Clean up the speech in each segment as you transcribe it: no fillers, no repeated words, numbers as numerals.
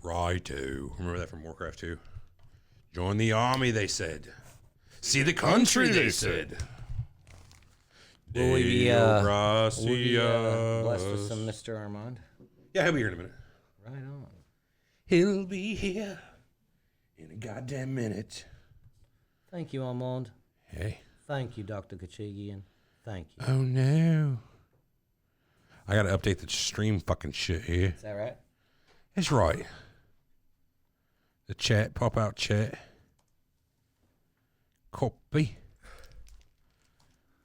Righto. Remember that from Warcraft 2? Join the army, they said. See the country, they said. Will we be blessed with some Mr. Armand? Yeah, he'll be here in a minute. Right on. He'll be here in a goddamn minute. Thank you, Armand. Hey. Thank you, Dr. Kachigian. Thank you. Oh, no. I got to update the stream fucking shit here. Is that right? It's right. The chat, pop out chat. Copy.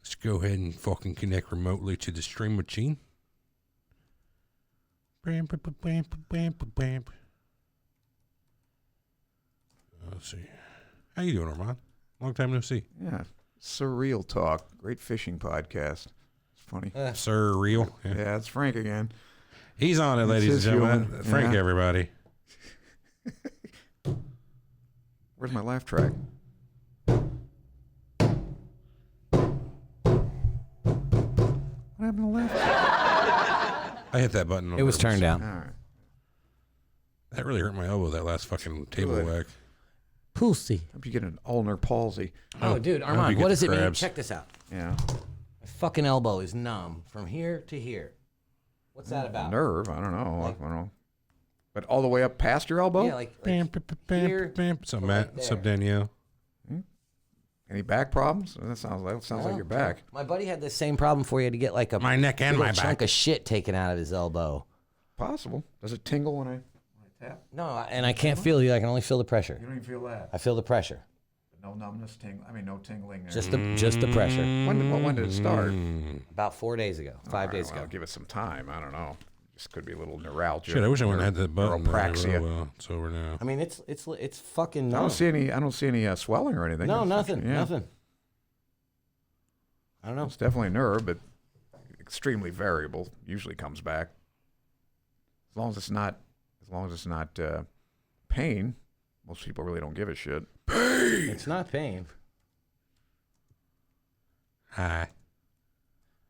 Let's go ahead and fucking connect remotely to the stream machine. Bam, bam, bam, bam, bam, bam. Let's see. How you doing, Armand? Long time no see. Yeah. Surreal Talk. Great fishing podcast. It's funny. Surreal. Yeah, it's Frank again. He's on it, ladies and gentlemen. Frank, everybody. Where's my laugh track? What happened to laugh track? I hit that button. It was turned down. All right. That really hurt my elbow, that last fucking table whack. Pussy. Hope you get an ulnar palsy. Oh, dude, Armand, what does it mean? Check this out. Yeah. My fucking elbow is numb from here to here. What's that about? Nerve. I don't know. I don't know. But all the way up past your elbow? Yeah, like here. What's up, Matt? What's up, Danielle? Any back problems? That sounds like your back. My buddy had the same problem before he had to get like my neck and my back. Chunk of shit taken out of his elbow. Possible. Does it tingle when I tap? No, and I can't feel you. I can only feel the pressure. You don't even feel that. I feel the pressure. No numbness, no tingling. There. Just the pressure. When did it start? About 4 days ago. 5 days ago. I'll give it some time. I don't know. Just could be a little neuralgia. Shit, I wish I wouldn't have had that button. Neuropraxia. Well, it's over now. I mean, it's fucking. I don't see any swelling or anything. No, It's nothing. actually, Nothing. I don't know. It's definitely a nerve, but extremely variable. Usually comes back. As long as it's not pain. Most people really don't give a shit. Pain. It's not pain. Hi.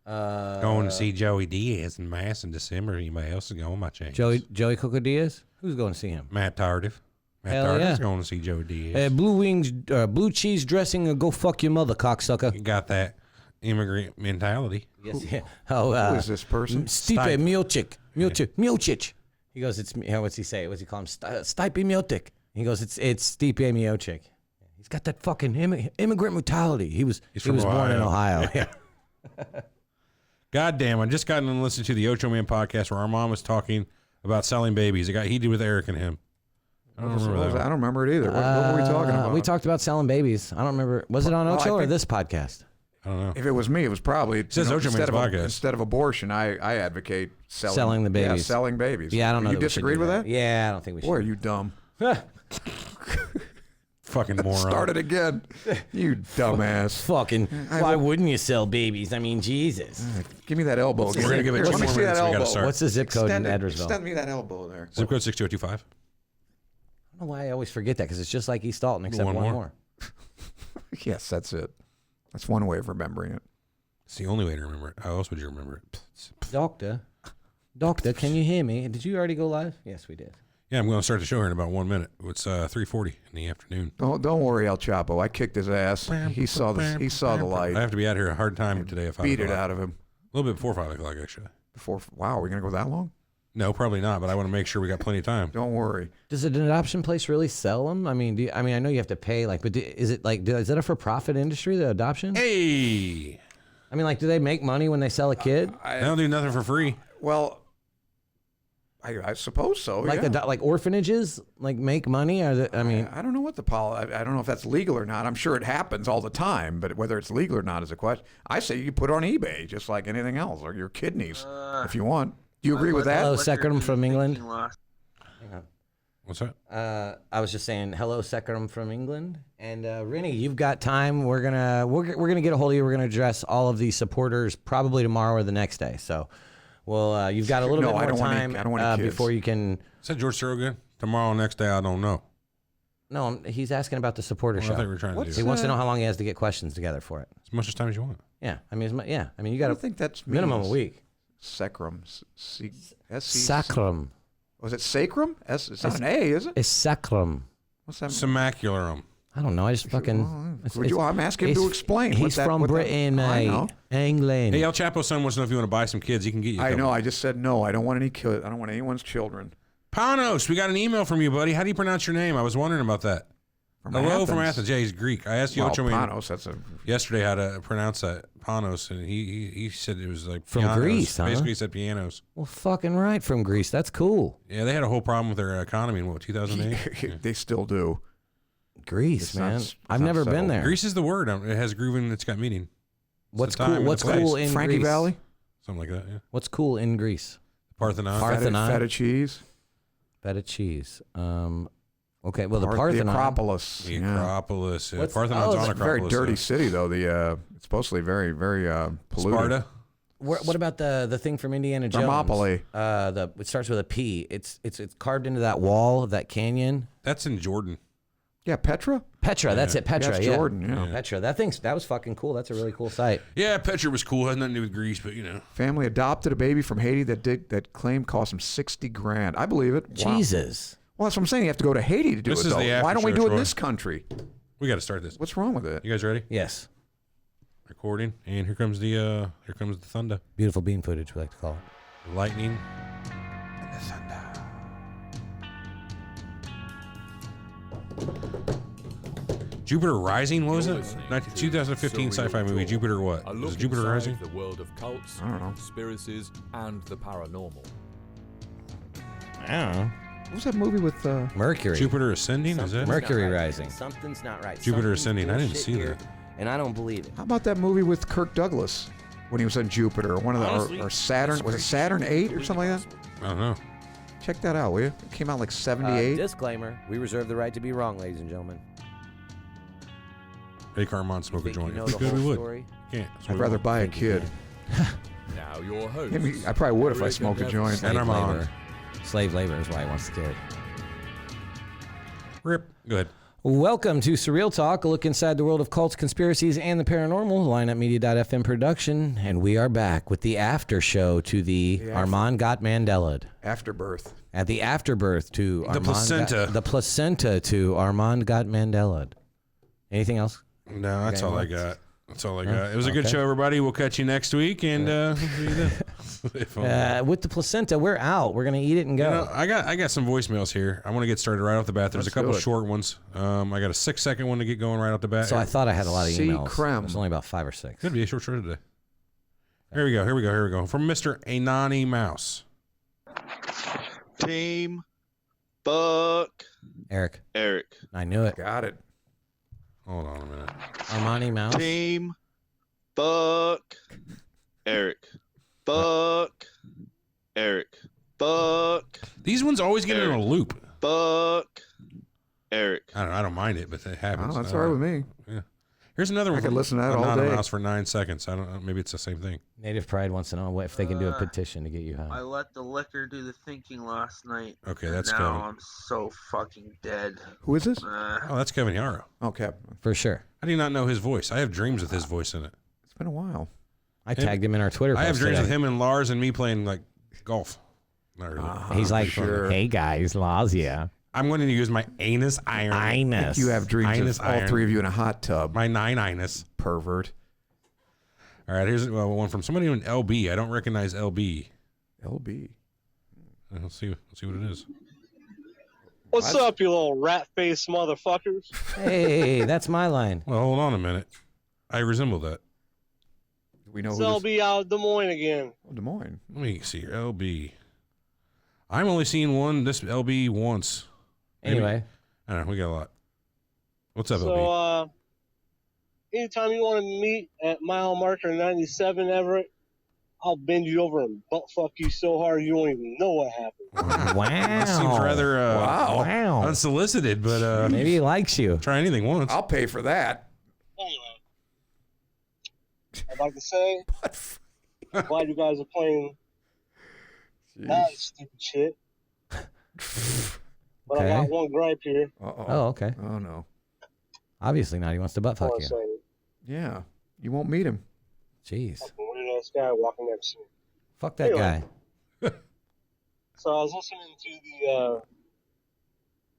Going to see Joey Diaz in Mass in December. Anybody else is going? My change. Joey Coco Diaz? Who's going to see him? Matt Tardif. Matt Tardif's going to see Joey Diaz. Blue cheese dressing, go fuck your mother, cocksucker. You got that immigrant mentality. Yes. Yeah. Who is this person? Stipe Miocic. He goes, it's what's he say? What's he call him? Stipe Miocic. He goes, it's Stipe Miocic. He's got that fucking immigrant mentality. He was born in Ohio. Yeah. God damn, I just got to listen to the Ocho Man podcast where our mom was talking about selling babies. It got heated with Eric and him. I don't remember that. I don't remember it either. What were we talking about? We talked about selling babies. I don't remember. Was it on Ocho or this podcast? I don't know. If it was me, it was probably says Ocho Man's podcast. Instead of abortion, I advocate selling the babies. Yeah, selling babies. Yeah, I don't know. You disagreed with that? Yeah, I don't think we should. Boy, are you dumb. Fucking moron. Start it again. You dumbass. Fucking. Why wouldn't you sell babies? I mean, Jesus. Give me that elbow. We're going to give it 2 more minutes. We got to start. What's the zip code in Edwardsville? Extend me that elbow there. Zip code 62025. I don't know why I always forget that, because it's just like East Alton, except one more. Yes, that's it. That's one way of remembering it. It's the only way to remember it. How else would you remember it? Doctor, can you hear me? Did you already go live? Yes, we did. Yeah, I'm going to start the show here in about 1 minute. It's 3:40 in the afternoon. Don't worry, El Chapo. I kicked his ass. He saw the light. I have to be out here a hard time today. If beat it out of him. A little bit before 5 o'clock, actually. Wow, are we going to go that long? No, probably not, but I want to make sure we got plenty of time. Don't worry. Does an adoption place really sell them? I mean, I know you have to pay, but is it is that a for-profit industry, the adoption? Hey! I mean, do they make money when they sell a kid? They don't do nothing for free. Well, I suppose so. Like orphanages, make money? I don't know what the policy. I don't know if that's legal or not. I'm sure it happens all the time, but whether it's legal or not is a question. I say you put it on eBay just like anything else, or your kidneys, if you want. Do you agree with that? Hello, Sekram from England. Hang on. What's that? I was just saying hello, Sekram from England. And Rennie, you've got time. We're gonna get a hold of you. We're gonna address all of the supporters probably tomorrow or the next day. So, well, you've got a little bit more time before you can. Is that George Thorogood? Tomorrow, next day, I don't know. No, he's asking about the supporter show. I think we're trying to do. He wants to know how long he has to get questions together for it. As much time as you want. Yeah, I mean, you got to think that's minimum a week. Sekram. Sakram. Was it sacrum? It's not an A, is it? It's sacrum. What's that? Simacularum. I don't know. I just fucking. I'm asking him to explain. He's from Britain, mate. England. Hey, El Chapo's son wants to know if you want to buy some kids. He can get you. I know. I just said no. I don't want any kids. I don't want anyone's children. Panos, we got an email from you, buddy. How do you pronounce your name? I was wondering about that. Hello from Athens. Yeah, he's Greek. I asked Ocho Man yesterday how to pronounce that. Panos, and he said it was like from pianos. Greece, huh? Basically, he said pianos. Well, fucking right, from Greece. That's cool. Yeah, they had a whole problem with their economy in 2008. They still do. Greece, man. I've never been there. Greece is the word. It has groove and it's got meaning. What's cool? What's cool in Frankie Greece? Valley? Something like that, yeah. What's cool in Greece? Parthenon. Feta cheese. Feta cheese. Okay, well, the Parthenon. The Acropolis. The Acropolis. Yeah. What's- Parthenon's on It's a Acropolis. very dirty city, though. It's supposedly very, very polluted. Sparta. What about the thing from Indiana Jones? Thermopylae. It starts with a P. It's carved into that wall of that canyon. That's in Jordan. Yeah, Petra? Petra, that's it. Petra, That's yeah. Jordan, yeah. Petra. That was fucking cool. That's a really cool site. Yeah, Petra was cool. Had nothing to do with Greece, but you know. Family adopted a baby from Haiti that claim cost him $60,000. I believe it. Wow. Jesus. Well, that's what I'm saying. You have to go to Haiti to do This it. is the Though. Why don't we after do show, it in Troy. this country? We got to start this. What's wrong with it? You guys ready? Yes. Recording, and here comes the thunder, Beautiful bean footage, we like to call it. the lightning, and the thunder. Jupiter Rising, what was it? 2015 sci-fi movie. Jupiter what? Was it Jupiter Rising? The world of cults, I don't know. conspiracies, and the paranormal. I don't know. What was that movie with... Mercury. Jupiter Ascending, is it? Mercury Rising. Something's not right. Jupiter Something's Ascending. I didn't bullshit see here, that. and I don't believe it. How about that movie with Kirk Douglas when he was on Jupiter? One of the... Or Saturn... Was it Saturn 8 or something like that? I don't know. Check that out, will you? It came out like 78. Disclaimer: we reserve the right to be wrong, ladies and gentlemen. Make Armand smoke a Think joint. you know If we the could, we whole would. story? Can't. So I'd we rather won't. buy a kid. Now your host. I probably would if I smoked a joint. And I'm on. labor. Slave labor is why he wants the kid. Rip. Go ahead. Welcome to Surreal Talk, a look inside the world of cults, conspiracies, and the paranormal. Lineupmedia.fm production, and we are back with the after show to the Armand got Mandela'd. Afterbirth. At the afterbirth to Armand placenta. the placenta to Armand got Mandela'd. Anything else? No, that's Okay, all I well, got. That's all I got. It was a good okay. show, everybody. We'll catch you next week, and we'll see you then. If only. With the placenta, we're out. We're gonna eat it and go. You know, I got some voicemails here. I want to get started right off the bat. There's Let's a couple do it. short ones. I got a 6-second one to get going right off the bat. So I thought I had a lot of C. emails. Creme. It was only about 5 or 6. Could be a short show today. Here we go. From Mr. Anani Mouse. Team Buck Eric, Eric. I knew it. Got it. Hold on a minute. Armani Mouse. Team Buck Eric. Buck Eric. Buck These ones always get in a loop. Buck Eric. I don't mind it, but it happens. Oh, that's all right with me. Yeah. Here's another one. I could from listen to that all Anonymous day. Mouse for 9 seconds. I don't know. Maybe it's the same thing. Native Pride wants to know if they can do a petition to get you I high. let the liquor do the thinking last night. Okay, and that's now Kevin. I'm so fucking dead. Who is this? Oh, that's Kevin Yarrow. Okay. For sure. I do not know his voice. I have dreams with his voice in it. It's been a while. I tagged him in our Twitter post I have dreams today. with him and Lars and me playing like golf. Not really. He's like, sure. hey guys, Lars, yeah. I'm going to use my anus iron. Inus. You have dreams Inus of all iron. three of you in a hot tub. My 9 anus. Pervert. All right, here's one from somebody named LB. I don't recognize LB. LB. Let's see what it is. What's up, you little rat-faced motherfuckers? Hey, that's my line. Well, hold on a minute. I resemble that. Do we know It's who this LB out of Des Moines again. Oh, Des Moines. Let me see here. LB. I'm only seeing this LB once. Maybe. Anyway, I don't know. We got a lot. What's up, LB? So, anytime you want to meet at mile marker 97 Everett, I'll bend you over and butt fuck you so hard you don't even know what happened. wow. That seems rather Wow. unsolicited, but Maybe he likes you. try anything once. I'll pay for that. Anyway, I'd like to say, glad you guys are playing that stupid shit. But I got Okay. one gripe here. Uh-oh. Oh, okay. Oh, no. Obviously not. He wants to butt I fuck want to you. say, Yeah. You won't meet him. Jeez. fucking weird ass guy walking next to me. Fuck that guy. So I was listening to the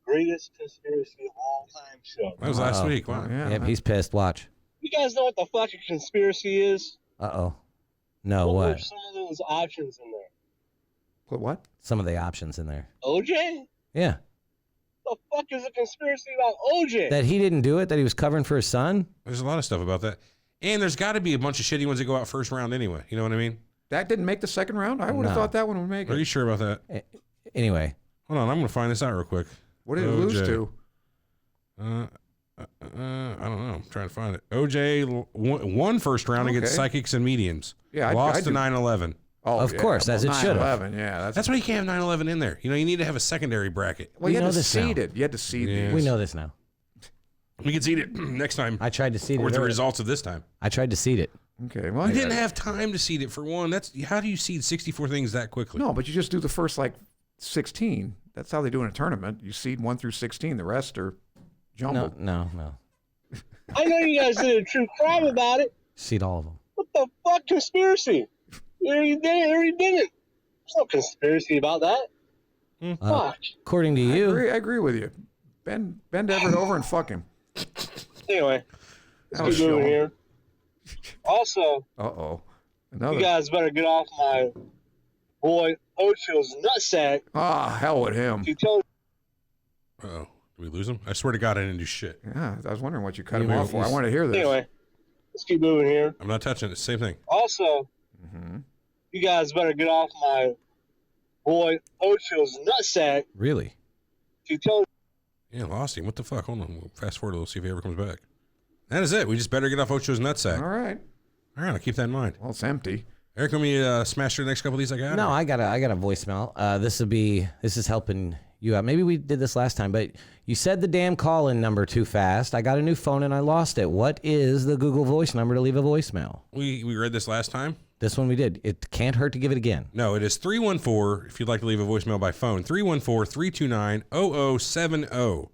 greatest conspiracy of all time show. That was last week. Wow. Yeah. Yep, he's pissed. Watch. You guys know what the fuck a conspiracy is? Uh-oh. No, What what? were some of those options in there? Put what? Some of the options in there. OJ? Yeah. The fuck is a conspiracy about OJ? That he didn't do it, that he was covering for his son? There's a lot of stuff about that. And there's got to be a bunch of shitty ones that go out first round anyway. You know what I mean? That didn't make the second round? I would have No. thought that one would make Are you it. sure about that? Anyway. Hold on. I'm going to find this out real quick. What did it lose to? I don't know. I'm trying to find it. OJ won first round against psychics and mediums. Yeah, lost to 9/11. Oh, of course, as it should have. 9/11, yeah. That's why you can't have 9/11 in there. You know, you need to have a secondary bracket. Well, you know had to this now. seed it. You had to seed Yeah. these. We know this now. We can seed it next time. I tried to seed it. With the earlier. results of this time. I tried to seed it. Okay, well, You didn't have time to seed it for one. How do you seed 64 things that quickly? No, but you just do the first, 16. That's how they do in a tournament. You seed 1 through 16. The rest are jumbled. No. I know you guys did a true crime about it. Seed all of them. What the fuck conspiracy? You already did it, or you didn't. There's no conspiracy about that. Fuck. According to you. I agree with you. Bend Everett over and fuck him. Anyway, That'll let's keep show moving him. here. Also, Uh-oh. you Another. guys better get off my boy Ocho's nutsack. Hell with him. He told Uh-oh. Did we lose him? I swear to God, I didn't do shit. Yeah, I was wondering what you cut You him were- off for. I want to hear this. Anyway, let's keep moving here. I'm not touching it. Same thing. Also, you guys better get off my boy Ocho's nutsack. Really? He told Yeah, lost him. What the fuck? Hold on. We'll fast forward. We'll see if he ever comes back. That is it. We just better get off Ocho's nutsack. All right. All right, I'll keep that in mind. Well, it's empty. Eric, let me smash through the next couple of these I got? No, or- I got a voicemail. This is helping you out. Maybe we did this last time, but you said the damn call-in number too fast. I got a new phone and I lost it. What is the Google Voice number to leave a voicemail? We read this last time. This one we did. It can't hurt to give it again. No, it is 314 if you'd like to leave a voicemail by phone. 314-329-0070.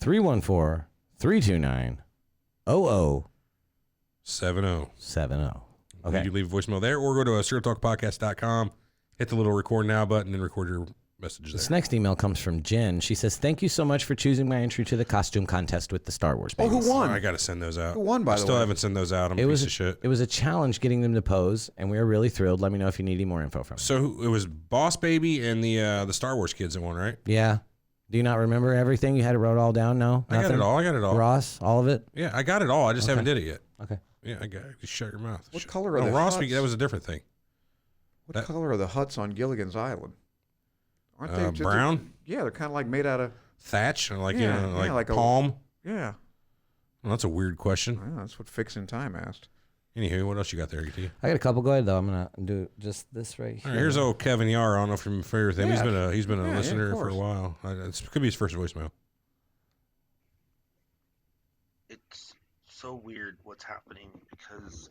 314-329-0070. Okay. You can leave a voicemail there or go to surrealtalkpodcast.com, hit the little record now button and record your message This there. next email comes from Jen. She says, "Thank you so much for choosing my entry to the costume contest with the Star Wars Oh, babies." who won? I got to send those out. Who won, by I the still way? haven't sent those out. I'm a piece of shit. It was a challenge getting them to pose, and we are really thrilled. Let me know if you need any more info from me. So it was Boss Baby and the Star Wars kids that won, right? Yeah. Do you not remember everything? You had to write it all down? No? I got it all. I got it all. Ross, all of it? Yeah, I got it all. I just haven't did it yet. Okay. Yeah, I got it. Just shut your mouth. What color are No, the Ross, huts? that was a different thing. What color are the huts on Gilligan's Island? Aren't they just brown? Yeah, they're kind of like made out of Thatch, or like, Yeah, you know, yeah, like like a- palm. yeah. Well, that's a weird question. Well, that's what Fixin' Time asked. Anywho, what else you got there, ET? I got a couple. Go ahead, though. I'm going to do just this right All here. right, here's old Kevin Yar. I don't know if you're familiar with him. Yeah. He's been a Yeah, yeah, listener of for a course. while. It could be his first voicemail. It's so weird what's happening because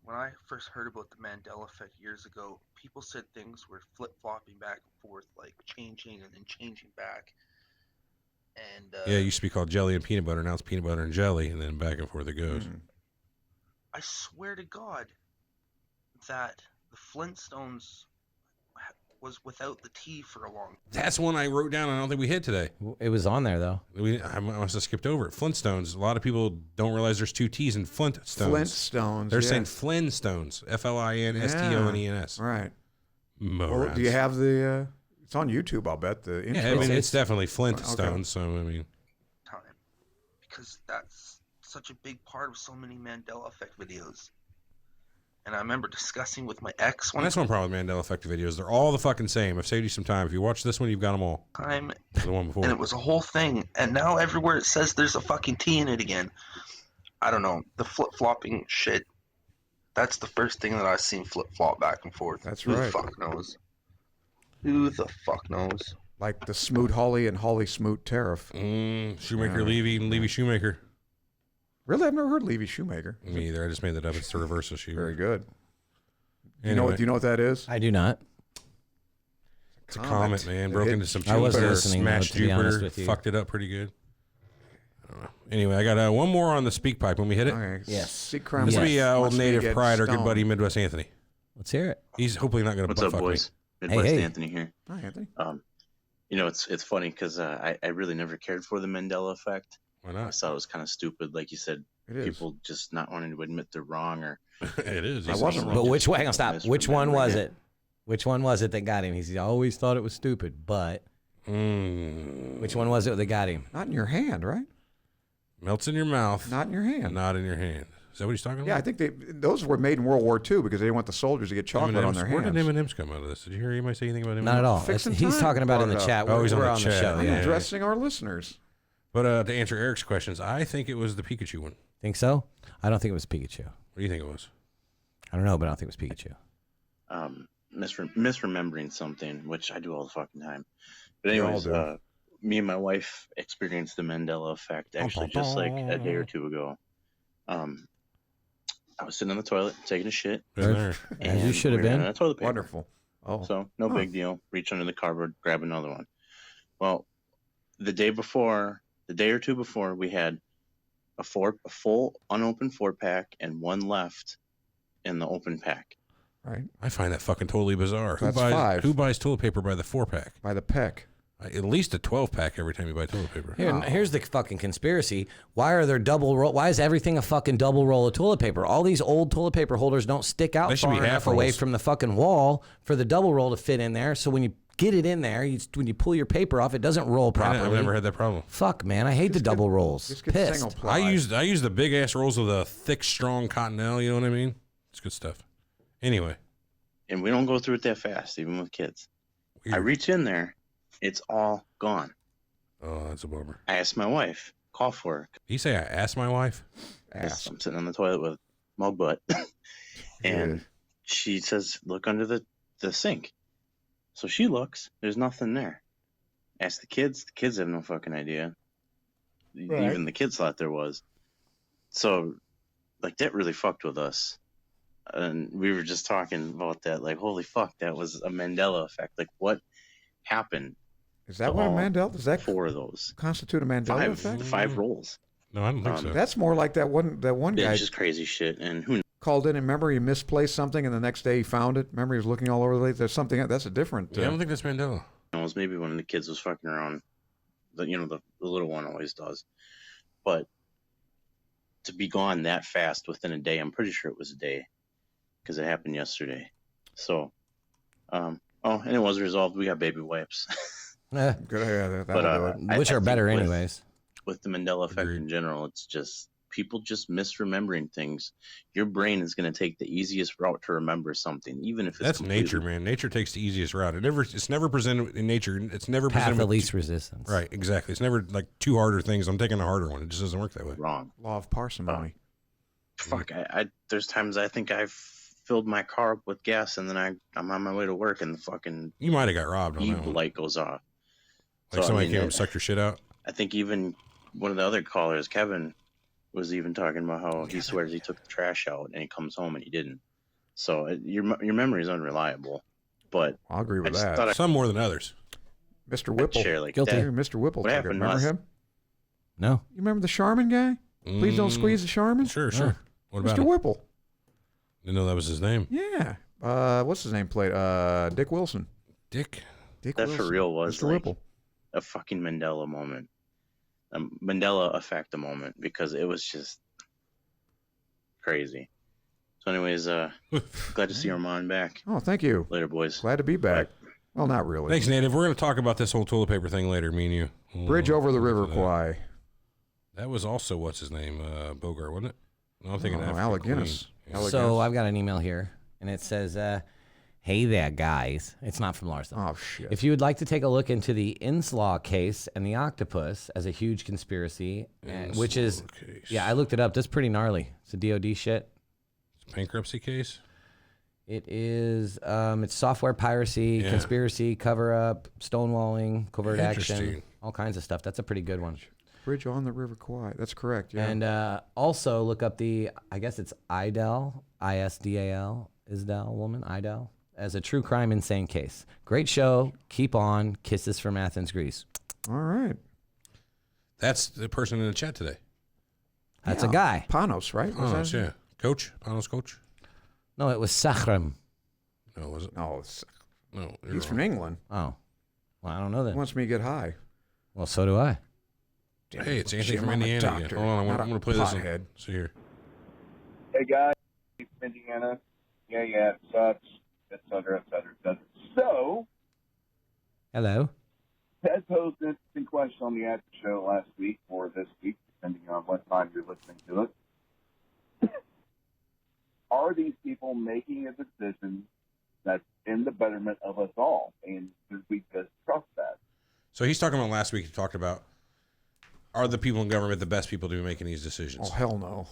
when I first heard about the Mandela Effect years ago, people said things were flip-flopping back and forth, like changing and then changing back. And Yeah, it used to be called jelly and peanut butter. Now it's peanut butter and jelly, and then back and forth it goes. I swear to God that the Flintstones was without the T for a long time. That's one I wrote down. I don't think we hit today. It was on there, though. I must have skipped over it. Flintstones. A lot of people don't realize there's two T's in Flintstones. Flintstones. They're yeah. saying Flintstones. Flinstones. Right. Morons. Well, do you have the? It's on YouTube. I'll bet the intro. Yeah, I mean it's definitely Flintstones. Okay. So I mean, Time, because that's such a big part of so many Mandela Effect videos. And I remember discussing with my ex well, one that's one problem with Mandela Effect videos. They're all the fucking same. I've saved you some time. If you watch this one, you've got them all. time, The one before. and it was a whole thing. And now everywhere it says there's a fucking T in it again. I don't know. The flip-flopping shit, that's the first thing that I've seen flip-flop back and forth. That's Who right. the fuck knows? Who the fuck knows? Like the Smoot Holly and Holly Smoot tariff. Shoemaker Yeah. Levy and Levy Shoemaker. Really, I've never heard Levy Shoemaker. Me either. I just made that up. It's the reverse of Shoemaker. Very good. Anyway, Do you know what that is? I do not. it's a comet, man. It Broke hit- into some I wasn't Jupiter, listening, though, smashed to be honest Jupiter, with you. fucked it up pretty good. I don't know. Anyway, I got one more on the speak pipe when we hit it. Okay. Yes. Sea crime This will be must old be Native get Pride, our good stoned. buddy Midwest Anthony. Let's hear it. He's hopefully not going to What's butt up, fuck boys? Midwest Hey. Anthony here. Hi, Anthony. It's funny because I really never cared for the Mandela Effect. Why I not? thought it was kind of stupid, like you said, It is. people just not wanting to admit they're wrong or. It is. I wasn't But wrong. which way? Hang on, stop. Which one was misremembering it? Which one was it that got him? He's always thought it was stupid, but which one was it that got him? Not in your hand, right? Melts in your mouth. Not in your hand. Not in your hand. Is that what he's talking about? Yeah, I think those were made in World War II because they didn't want the soldiers to get chocolate on their hands. Where did M&M's come out of this? Did you hear anybody say anything about M&M's? Not at all. Fixing He's time talking about in the brought it chat. up. Oh, he's on We're the on the chat. show. I'm Yeah. addressing our listeners. But to answer Eric's questions, I think it was the Pikachu one. Think so? I don't think it was Pikachu. What do you think it was? I don't know, but I don't think it was Pikachu. Misremembering something, which I do all the fucking time. But We all anyways, do. me and my wife experienced the Mandela Effect actually just like a day or two ago. I was sitting on the toilet taking a shit. Been there. As you and should have we ran been. out of toilet paper. Wonderful. Oh, So no big deal. Reach under the cardboard, grab another one. Well, the day or two before, we had a full unopened 4-pack and one left in the open pack. right. I find that fucking totally bizarre. That's 5. Who buys toilet paper by the 4-pack? By the peck. At least a 12-pack every time you buy toilet paper. Here's the fucking conspiracy. Why are there double roll? Why is everything a fucking double roll of toilet paper? All these old toilet paper holders don't stick out They should far be half enough away rolls. from the fucking wall for the double roll to fit in there. So when you get it in there, when you pull your paper off, it doesn't roll properly. I've never had that problem. Fuck, man, I hate the double rolls. Just get Pissed. single ply. I use the big ass rolls of the thick, strong cottonelle. You know what I mean? It's good stuff. Anyway, And we don't go through it that fast, even with kids. weird. I reach in there, it's all gone. Oh, that's a bummer. I asked my wife, call for her. Did you say I asked my wife? 'Cause Ass. I'm sitting on the toilet with my butt. And Good. she says, look under the sink. So she looks, there's nothing there. Ask the kids have no fucking idea. Right. Even the kids thought there was. So, like, that really fucked with us. And we were just talking about that, like, holy fuck, that was a Mandela effect. Like, what happened? Is that what a Mandela? Does that 4 of those? constitute a Mandela effect? 5 rolls. No, I don't think so. That's more like that one guy It's just crazy shit. And who called in and remember he misplaced something and the next day he found it. Remember he was looking all over the place. There's something that's a different. Yeah, I don't think that's Mandela. knows? Maybe one of the kids was fucking around. The little one always does. But to be gone that fast within a day, I'm pretty sure it was a day because it happened yesterday. So, and it was resolved. We got baby wipes. Eh, Good. Yeah, But, that'll do it. which I are better think anyways. With the Mandela effect Agreed. in general, it's just people just misremembering things. Your brain is going to take the easiest route to remember something, even if it's That's completely- nature, man. Nature takes the easiest route. It's never presented in nature. It's never Path presented of with least resistance. Right, exactly. It's never like 2 harder things. I'm taking a harder one. It just doesn't work that way. wrong. Law of parsimony. Fuck, I there's times I think I've filled my car up with gas and then I'm on my way to work and the fucking You might have got robbed on that evil one. light goes off. Like So, I somebody mean, came and sucked your shit out. I think even one of the other callers, Kevin, was even talking about how he swears he took the trash out and he comes home and he didn't. So your memory is unreliable. But I'll agree I with just that. thought Some more than others. Mr. I'd Whipple. share like Guilty. Hey, that. Mr. Whipple. What took it. happened Remember was- him? No. You remember the Charmin guy? Please don't squeeze the Charmin? Sure, sure. What about Mr. him? Whipple. Didn't know that was his name. Yeah. What's his name played? Dick Wilson. Dick. Dick That Wilson. for real was Mr. like Whipple. a fucking Mandela moment. A Mandela effect a moment because it was just crazy. So anyways, glad to see Armand back. Oh, thank you. Later, boys. Glad to be back. Well, not really. Thanks, Native. We're going to talk about this whole toilet paper thing later, me and you. Bridge over the We'll River get to that. Kwai. That was also, what's his name? Bogart, wasn't it? No, I'm thinking Oh, African Alec Queen. Guinness. Yeah. Alec So Guinness. I've got an email here, and it says, "Hey there, guys." It's not from Lars, though. Oh, shit. If you would like to take a look into the Inslaw case and the octopus as a huge conspiracy, which is, Case. yeah, I looked it up. That's pretty gnarly. It's a DOD shit. Bankruptcy case? It is, it's software piracy, Yeah. conspiracy, cover up, stonewalling, covert action, Interesting. all kinds of stuff. That's a pretty good one. Bridge on the River Kwai. That's correct. Yeah. And also look up the, I guess it's Idal, ISDAL, Isdal woman, Idal, as a true crime insane case. Great show. Keep on. Kisses from Athens, Greece. All right. That's the person in the chat today. That's Yeah. a guy. Panos, right? Was Panos, that- yeah. Coach? Panos coach? No, it was Sachrem. No, was it? No, it's No, he's from England. Oh, well, I don't know that. He wants me to get high. Well, so do I. Damn, hey, it's Anthony Jim, from I'm a Indiana again. doctor, Hold on, I'm going to play this pothead. one. See here. Hey guys, from Indiana. Yeah, it sucks, et cetera, et cetera, et cetera. So, Hello. Ted posed an interesting question on the After Show last week or this week, depending on what time you're listening to it. Are these people making a decision that's in the betterment of us all? And should we just trust that? So he's talking about last week. He talked about, are the people in government the best people to be making these decisions? Oh, hell no.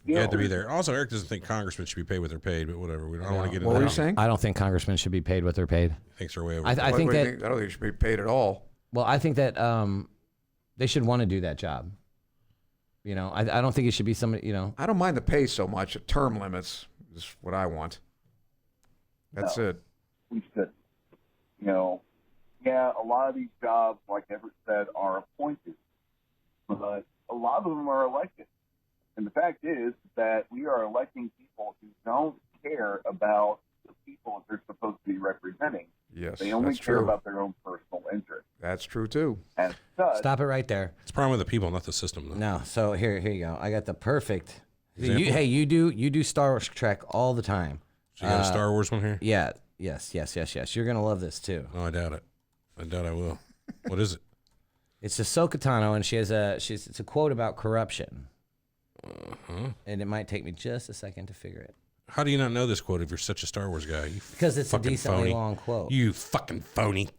You have to be there. Also, Eric doesn't think congressmen should be paid what they're paid, but whatever. I don't want to get into that. What were you saying? I don't think congressmen should be paid what they're paid. Thinks they're way over. I What think do you that. think? I don't think you should be paid at all. Well, I think that they should want to do that job. You know, I don't think it should be somebody. You know, I don't mind the pay so much. Term limits is what I want. That's it. We should. You know, yeah, a lot of these jobs, like Everett said, are appointed, but a lot of them are elected. And the fact is that we are electing people who don't care about the people that they're supposed to be representing. Yes, they only that's care true. about their own personal interest. That's true too. As such, stop it right there. It's a problem with the people, not the system, though. No, so here you go. I got the perfect. Example? You do Star Trek all the time. So you got a Star Wars one here? Yeah. Yes. You're gonna love this too. No, I doubt it. I doubt I will. What is it? It's Ahsoka Tano, and it's a quote about corruption. And it might take me just a second to figure it. How do you not know this quote if you're such a Star Wars guy? Because it's a fucking decently phony. long quote. You fucking phony.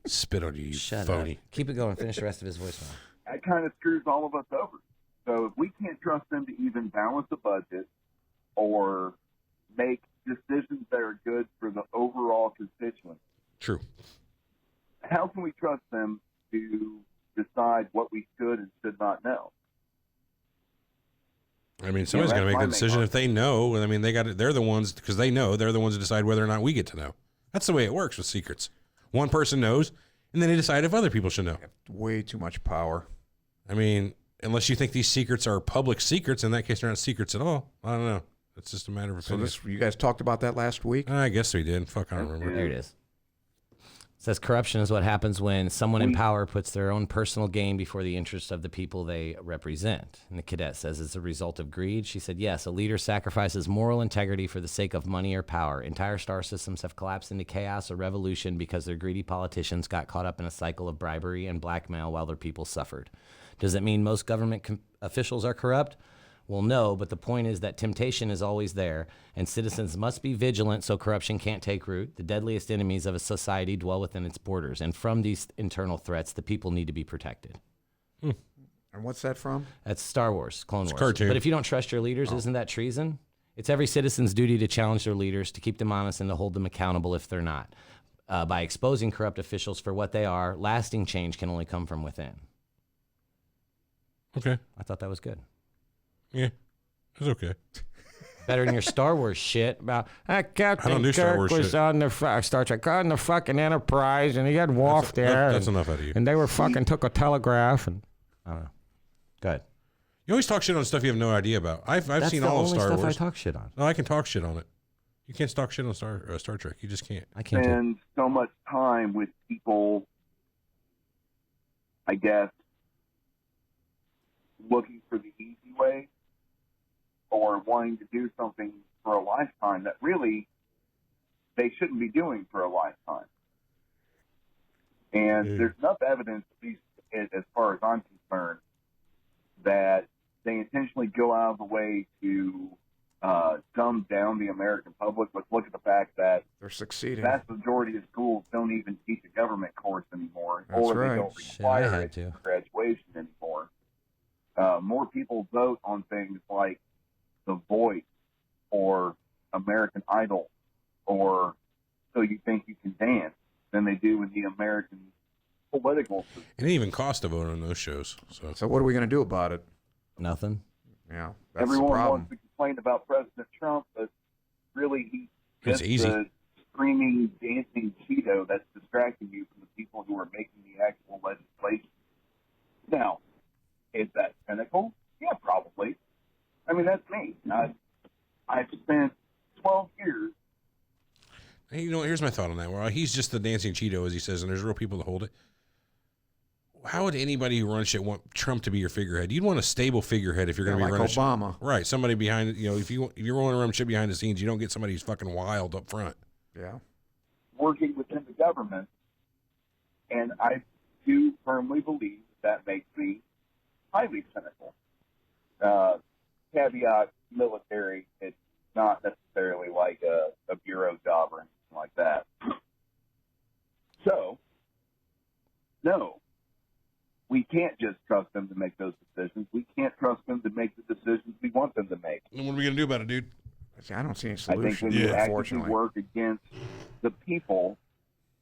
Spit on you, you Shut phony. up. Keep it going. Finish the rest of his voicemail. that kind of screws all of us over. So if we can't trust them to even balance the budget or make decisions that are good for the overall constituents, True. how can we trust them to decide what we should and should not know? I mean, somebody's got to make the decision if they know. I mean, they're the ones, because they know, they're the ones that decide whether or not we get to know. That's the way it works with secrets. One person knows, and then they decide if other people should know. Way too much power. I mean, unless you think these secrets are public secrets, in that case, they're not secrets at all. I don't know. It's just a matter of opinion. So you guys talked about that last week? I guess we did. Fuck, I don't remember. There it is. It says corruption is what happens when someone in power puts their own personal gain before the interests of the people they represent. And the cadet says it's a result of greed. She said, yes, a leader sacrifices moral integrity for the sake of money or power. Entire star systems have collapsed into chaos or revolution because their greedy politicians got caught up in a cycle of bribery and blackmail while their people suffered. Does it mean most government officials are corrupt? Well, no, but the point is that temptation is always there, and citizens must be vigilant so corruption can't take root. The deadliest enemies of a society dwell within its borders, and from these internal threats, the people need to be protected. And what's that from? That's Star Wars, Clone Wars. Cartoon. But if you don't trust your leaders, isn't that treason? It's every citizen's duty to challenge their leaders, to keep them honest, and to hold them accountable if they're not. By exposing corrupt officials for what they are, lasting change can only come from within. Okay. I thought that was good. Yeah. It's okay. Better than your Star Wars shit about Captain I don't do Star Kirk Wars was shit. on the Star Trek on the fucking Enterprise, and he had Worf there. That's enough out of you. And they were fucking took a telegraph, and I don't know. Go ahead. You always talk shit on stuff you have no idea about. I've seen all of Star That's the only Wars. stuff I talk shit on. No, I can talk shit on it. You can't talk shit on Star Trek. You just can't. I can't. Spend so much time with people, I guess, looking for the easy way or wanting to do something for a lifetime that really they shouldn't be doing for a lifetime. And there's enough evidence, at least as far as I'm concerned, that they intentionally go out of the way to dumb down the American public. Let's look at the fact that They're succeeding. the vast majority of schools don't even teach a government course anymore, That's or right. they don't Shit, I require had it to. for graduation anymore. More people vote on things like The Voice or American Idol or So You Think You Can Dance than they do in the American political system. It didn't even cost to vote on those shows. So what are we going to do about it? Nothing. Yeah, that's Everyone the problem. wants to complain about President Trump, but really he's It's just easy. a screaming, dancing Cheeto that's distracting you from the people who are making the actual legislation. Now, is that cynical? Yeah, probably. I mean, that's me. I've spent 12 years You know, here's my thought on that. Well, he's just the dancing Cheeto, as he says, and there's real people that hold it. How would anybody who runs shit want Trump to be your figurehead? You'd want a stable figurehead if you're going to be like running Obama. Shit. Right, somebody behind, you know, if you're going to run shit behind the scenes, you don't get somebody who's fucking wild up front. Yeah. Working within the government, and I do firmly believe that makes me highly cynical. Caveat, military, it's not necessarily like a bureau job or anything like that. So, no, we can't just trust them to make those decisions. We can't trust them to make the decisions we want them to make. And what are we going to do about it, dude? See, I don't see any I think solution. when you actively work against the people,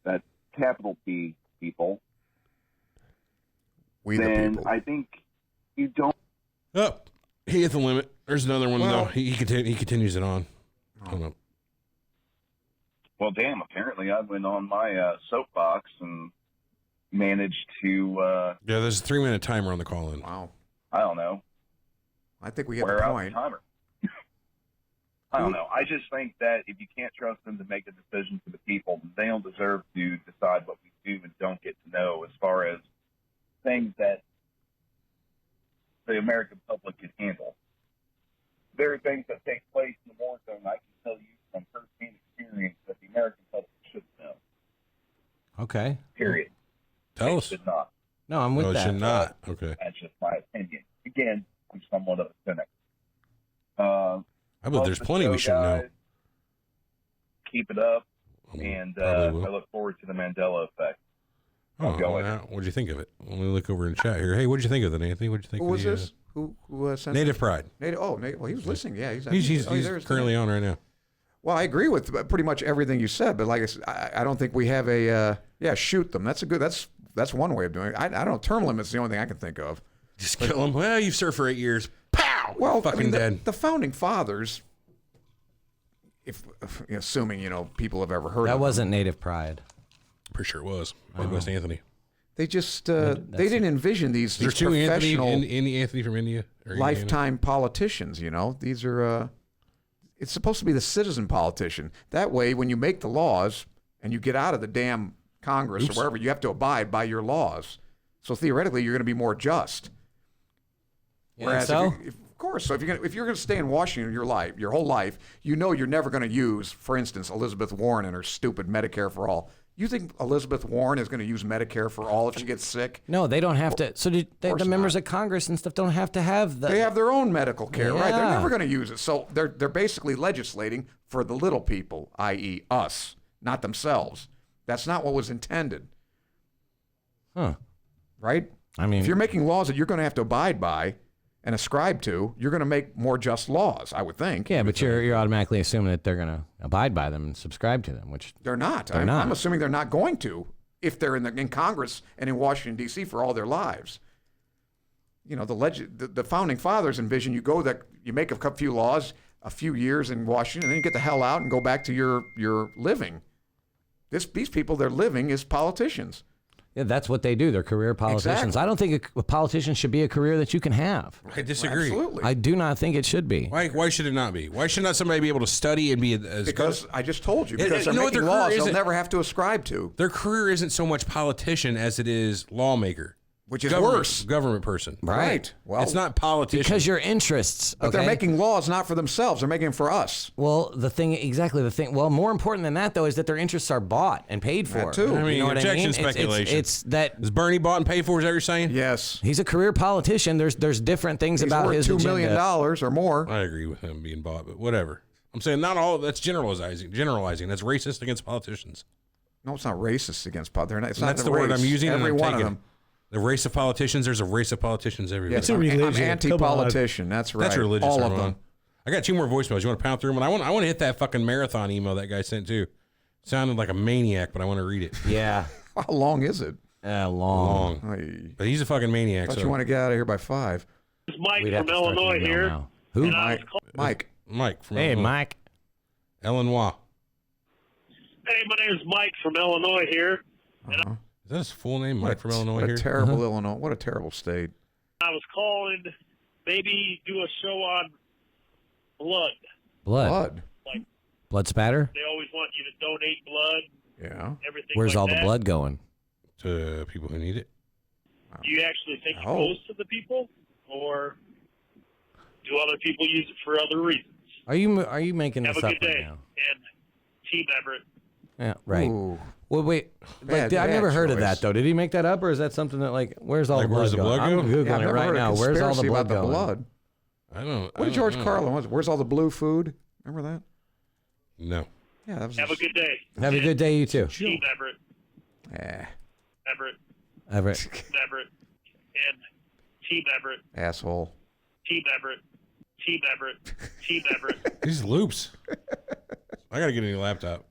that capital P people, we then the people. I think you don't. Oh, he hit the limit. There's another one, though. He continues it on. I don't know. Well, damn, apparently I went on my soapbox and managed to... yeah, there's a 3-minute timer on the call-in. Wow. I don't know. I think we have wear a out point. the timer. I don't know. I just think that if you can't trust them to make a decision for the people, they don't deserve to decide what we do and don't get to know as far as things that the American public can handle. There are things that take place in the war zone I can tell you from first-hand experience that the American public should know. Okay. Period. Tell us. Should not. No, I'm with No, it that. should not. Okay. That's just my opinion. Again, I'm somewhat of a cynic. I bet there's plenty we should know. Keep it up, and I look forward to the Mandela Effect. Oh, what'd you think of it? Let me look over in chat here. Hey, what'd you think of it, Anthony? What'd you think? Who of was the, this? Who sent Native this? Pride. Well, he was listening. Yeah, he's currently on right now. Well, I agree with pretty much everything you said, but like I said, I don't think we have a shoot them. That's a good. That's one way of doing it. I don't know. Term limit's the only thing I can think of. Just kill them. Well, you've served for 8 years. Pow! Well, fucking dead. The founding fathers, if assuming people have ever heard That of wasn't them, Native Pride. Pretty sure it was. Midwest Anthony. They just they didn't envision these professional Anthony from India or lifetime politicians. These are it's supposed to be the citizen politician. That way, when you make the laws and you get out of the damn Congress or wherever, you have to abide by your laws. So theoretically, you're going to be more just. Whereas, so? of course, so if you're going to stay in Washington your whole life, you're never going to use, for instance, Elizabeth Warren and her stupid Medicare for all. You think Elizabeth Warren is going to use Medicare for all if she gets sick? No, they don't have to. So the members of Congress and stuff don't have to have They have their own medical care, right? They're Yeah. never going to use it. So they're basically legislating for the little people, i.e. us, not themselves. That's not what was intended. Huh. Right? I mean, if you're making laws that you're going to have to abide by and ascribe to, you're going to make more just laws, I would think. Yeah, but you're automatically assuming that they're going to abide by them and subscribe to them, which They're not. They're not. I'm assuming they're not going to if they're in Congress and in Washington, D.C. for all their lives. The founding fathers envision you make a few laws, a few years in Washington, and then you get the hell out and go back to your living. These people, their living is politicians. Yeah, that's what they do. They're career politicians. Exactly. I don't think a politician should be a career that you can have. I disagree. Absolutely. I do not think it should be. Why should it not be? Why should not somebody be able to study and be as Because good? I just told you. Because they're you know what making their career laws they'll isn't? never have to ascribe to. Their career isn't so much politician as it is lawmaker. Which is worse. Government person. Right. Well, it's not politician. Because your interests. But they're making laws not for themselves. They're making them for us. Well, well, more important than that, though, is that their interests are bought and paid for. That too. I mean, You know what I objection mean? speculation. It's that. Is Bernie bought and paid for? Is that what you're saying? Yes. He's a career politician. There's different things He's about worth his $2 agenda. million or more. I agree with him being bought, but whatever. I'm saying not all. That's generalizing. That's racist against politicians. No, it's not racist against politicians. It's not That's the word I'm using. Every and I'm one of taking them. it. The race of politicians. There's a race of politicians everywhere. Yes, I'm anti-politician. That's right. That's religious. All of Armand. them. I got 2 more voicemails. You want to pound through them? And I want to hit that fucking marathon email that guy sent too. Sounded like a maniac, but I want to read it. Yeah. How long is it? Long. Hey. But he's a fucking maniac. Thought you want to get out of here by 5. It's Mike We'd have from to start the Illinois email here. now. Who? And I was Mike. Mike from Hey, Illinois. Mike. Illinois. Hey, my name is Mike from Illinois here. Uh-huh. Is that his full name, Mike from Illinois? What a here? terrible Illinois. What a terrible state. I was calling maybe do a show on blood. Blood. Like Blood spatter? They always want you to donate blood. Yeah. Everything. Where's like all that. the blood going? To people who need it. Do you actually think it goes to the people, or do other people use it for other reasons? Are you making Have this a up good day, right now? and Team Everett. Yeah, right. Ooh. Well, wait. I've never heard of that though. Did he make that up, or is that something that where's all the blood where's the going? blood I'm going? googling it right now. Where's all the blood about going? the blood? I don't. What did George Carlin was? Where's all the blue food? Remember that? No. Yeah, that was. Have a good day. Have a good day, you too. Team Everett. Eh. Everett. And Team Everett. Asshole. Team Everett. Team Everett. Team Everett. These loops. I gotta get a new laptop.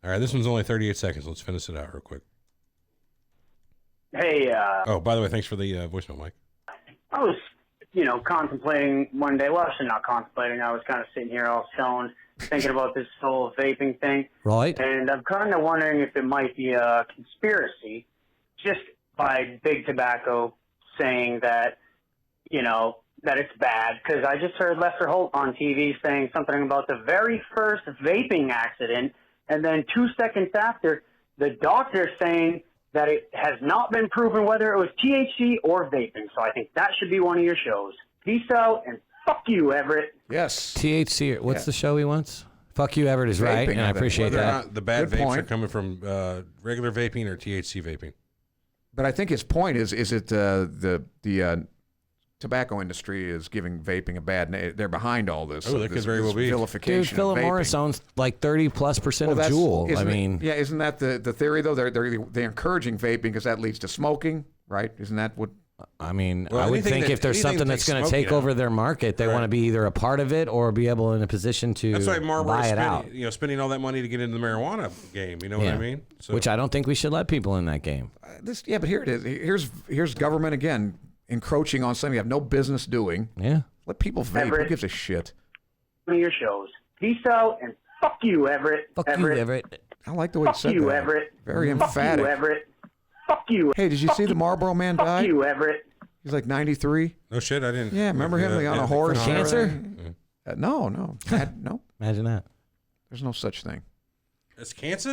All right, this one's only 38 seconds. Let's finish it out real quick. Hey, oh, by the way, thanks for the voicemail, Mike. I was, contemplating one day. Well, actually not contemplating. I was kind of sitting here all stoned, thinking about this whole vaping thing. Right. And I'm kind of wondering if it might be a conspiracy just by Big Tobacco saying that, that it's bad. Because I just heard Lester Holt on TV saying something about the very first vaping accident. And then 2 seconds after, the doctor saying that it has not been proven whether it was THC or vaping. So I think that should be one of your shows. Peace out, and fuck you, Everett. Yes. THC. What's the show he wants? Fuck you, Everett is right, and I appreciate Whether or that. not the bad Good vapes point. are coming from regular vaping or THC vaping. But I think his point is it the tobacco industry is giving vaping a bad name. They're behind all this. Oh, that could very well be. Vilification. Dude, Philip of vaping. Morris owns like 30+% of that's- Juul. isn't I it- mean, yeah, isn't that the theory though? They're encouraging vaping because that leads to smoking, right? Isn't that what? I mean, Well, I would anything think that- if there's anything something that that's takes going to smoking take out. over their market, they Right. want to be either a part of it or be able in a position to That's why Marlboro's buy it out. spending all that money to get into the marijuana game. You know what I mean? So, Which I don't think we should let people in that game. But here it is. Here's government again encroaching on something you have no business doing. Yeah. Let people vape. Everett. Who gives a shit? One of your shows. Peace out, and fuck you, Everett. Fuck you, Everett. I like the way you Fuck said you, that. Everett. Very Fuck emphatic. you, Everett. Fuck you. Hey, did you see the Marlboro Man Fuck died? you, Everett. He's like 93. no shit, I didn't. Yeah, remember him on a horse? Cancer? No. No. Imagine that. There's no such thing. It's cancer.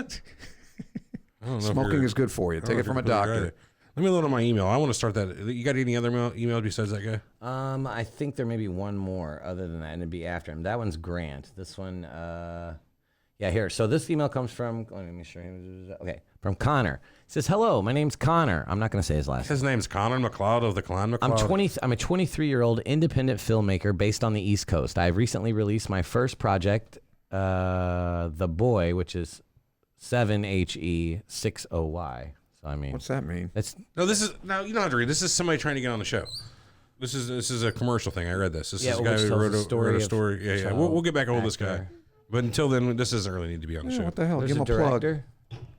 I don't know if Smoking you're- is good for you. I don't Take know it if from a you're completely doctor. right. Let me load on my email. I want to start that. You got any other email besides that guy? I think there may be one more other than that, and it'd be after him. That one's Grant. This one, yeah, here. So this email comes from, let me make sure. Okay, from Connor. It says, hello, my name's Connor. I'm not going to say his last name. His name's Connor McLeod of the Clan McLeod. I'm a 23-year-old independent filmmaker based on the East Coast. I've recently released my first project, The Boy, which is 7HE60Y. So I mean, What's that mean? No, this is now you don't have to read. This is somebody trying to get on the show. This is a commercial thing. I read this. This is a guy which who tells wrote the a story story. Yeah. child We'll get back on this guy. actor. But until then, this doesn't really need to be on the Yeah, show. what the hell? There's Give him a a plug. director.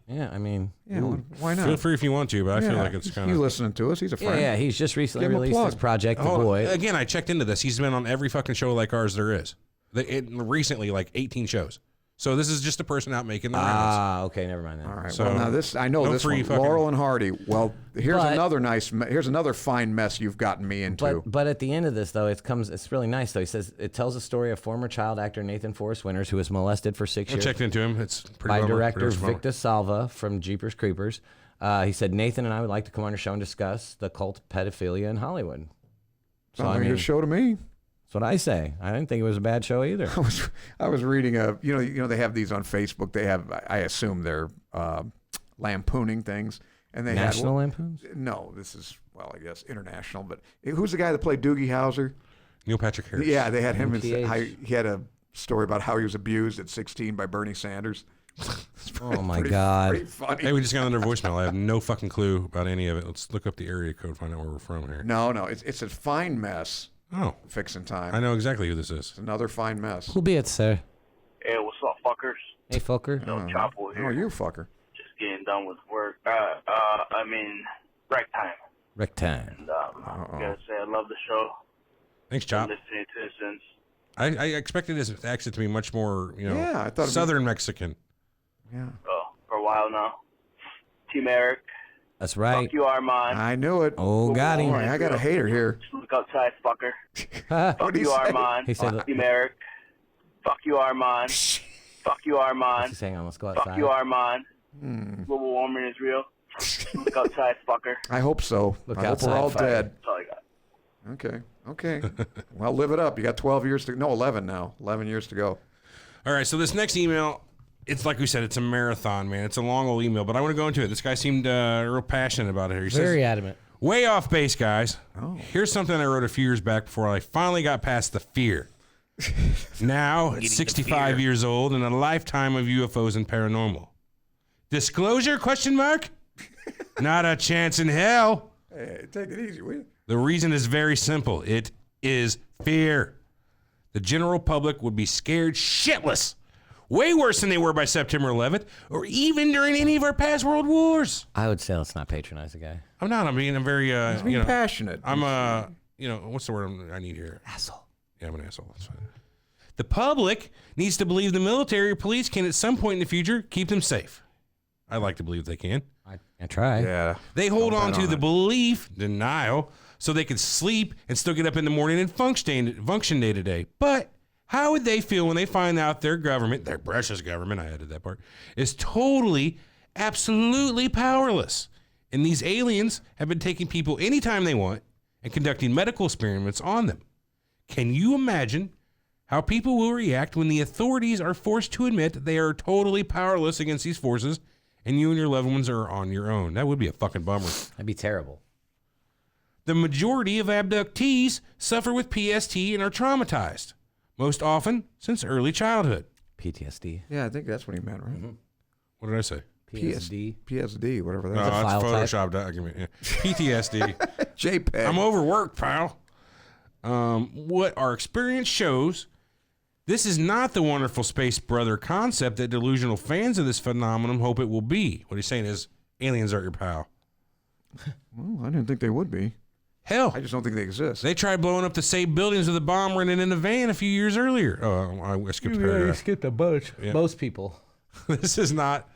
Yeah, I mean, Yeah, why not? Feel free if you want to, but I feel like it's kind He's of. listening to us. He's a friend. yeah. He's just recently Give him a released his plug. project, The Oh, Boy. again, I checked into this. He's been on every fucking show like ours there is. Recently, like 18 shows. So this is just a person out making the rounds. Ah, okay, never mind that. All right. So, well, now I know no this free one. fucking- Laurel and Hardy. Well, here's But- here's another fine mess you've gotten me into. But at the end of this, though, it's really nice, though. He says it tells the story of former child actor Nathan Forrest Winters, who was molested for 6 I years checked into him. It's pretty by bummer, director pretty bummer. Victor Salva from Jeepers Creepers. He said, Nathan and I would like to come on your show and discuss the cult pedophilia in Hollywood. So, Sounds like a good show to me. That's what I say. I didn't think it was a bad show either. I was reading you know they have these on Facebook. They have, I assume they're lampooning things, and they National had Lampoons? No, this is I guess international. But who's the guy that played Doogie Howser? Neil Patrick Harris. Yeah, they had him. NPH. He had a story about how he was abused at 16 by Bernie Sanders. Oh my God! Pretty funny. Hey, we just got another voicemail. I have no fucking clue about any of it. Let's look up the area code, find out where we're from here. No, it's a fine mess. Oh, fixing time. I know exactly who this is. It's another fine mess. Who be it, sir? Hey, what's up, fuckers? Hey, fucker. Chapo here. Oh, you fucker. Just getting done with work. Break time. Rick time. And I gotta say, I love the show. Thanks, Chop. Been listening to it since. I expected his accent to be much more, Yeah, I thought it'd be- Southern Mexican. Yeah. For a while now. Team Eric. That's right. Fuck you, Armand. I knew it. Oh, got him. Boy, I got a hater here. Look outside, fucker. What'd Fuck he you, say? Armand. He said- Fuck Team Eric. Fuck you, Armand. Fuck you, Armand. What's he saying? Let's go outside. Fuck you, Armand. Global warming is real. Look outside, fucker. I hope so. Look I hope outside, we're all fucker. dead. That's all I got. Okay. Well, live it up. You got 12 years to no 11 now. 11 years to go. All right, so this next email, it's like we said, it's a marathon, man. It's a long old email, but I want to go into it. This guy seemed real passionate about it here. He Very says, adamant. way off base, guys. Oh. Here's something I wrote a few years back before I finally got past the fear. Now, at 65 years old and a lifetime of UFOs and paranormal. Disclosure, question mark? Not a chance in hell. Hey, take it easy, will you? The reason is very simple. It is fear. The general public would be scared shitless. Way worse than they were by September 11th or even during any of our past world wars. I would say let's not patronize the guy. I'm not. I'm very, He's being passionate. I'm what's the word I need here? Asshole. Yeah, I'm an asshole. That's fine. The public needs to believe the military or police can at some point in the future keep them safe. I like to believe they can. I try. Yeah. They hold on to the it. belief, denial, so they can sleep and still get up in the morning and function day to day. But how would they feel when they find out their government, their precious government, I added that part, is totally, absolutely powerless? And these aliens have been taking people anytime they want and conducting medical experiments on them. Can you imagine how people will react when the authorities are forced to admit that they are totally powerless against these forces and you and your loved ones are on your own? That would be a fucking bummer. That'd be terrible. The majority of abductees suffer with PST and are traumatized, most often since early childhood. PTSD. Yeah, I think that's what he meant, right? Mm-hmm. What did I say? PSD, whatever that No, is. it's a file type. Photoshop document. Yeah. PTSD. JPEG. I'm overworked, pal. What our experience shows, this is not the wonderful space brother concept that delusional fans of this phenomenon hope it will be. What he's saying is aliens aren't your pal. Well, I didn't think they would be. Hell, I just don't think they exist. they tried blowing up the same buildings with a bomb running in a van a few years earlier. Oh, I skipped a paragraph. skipped a bunch. Yeah. Most people. This is not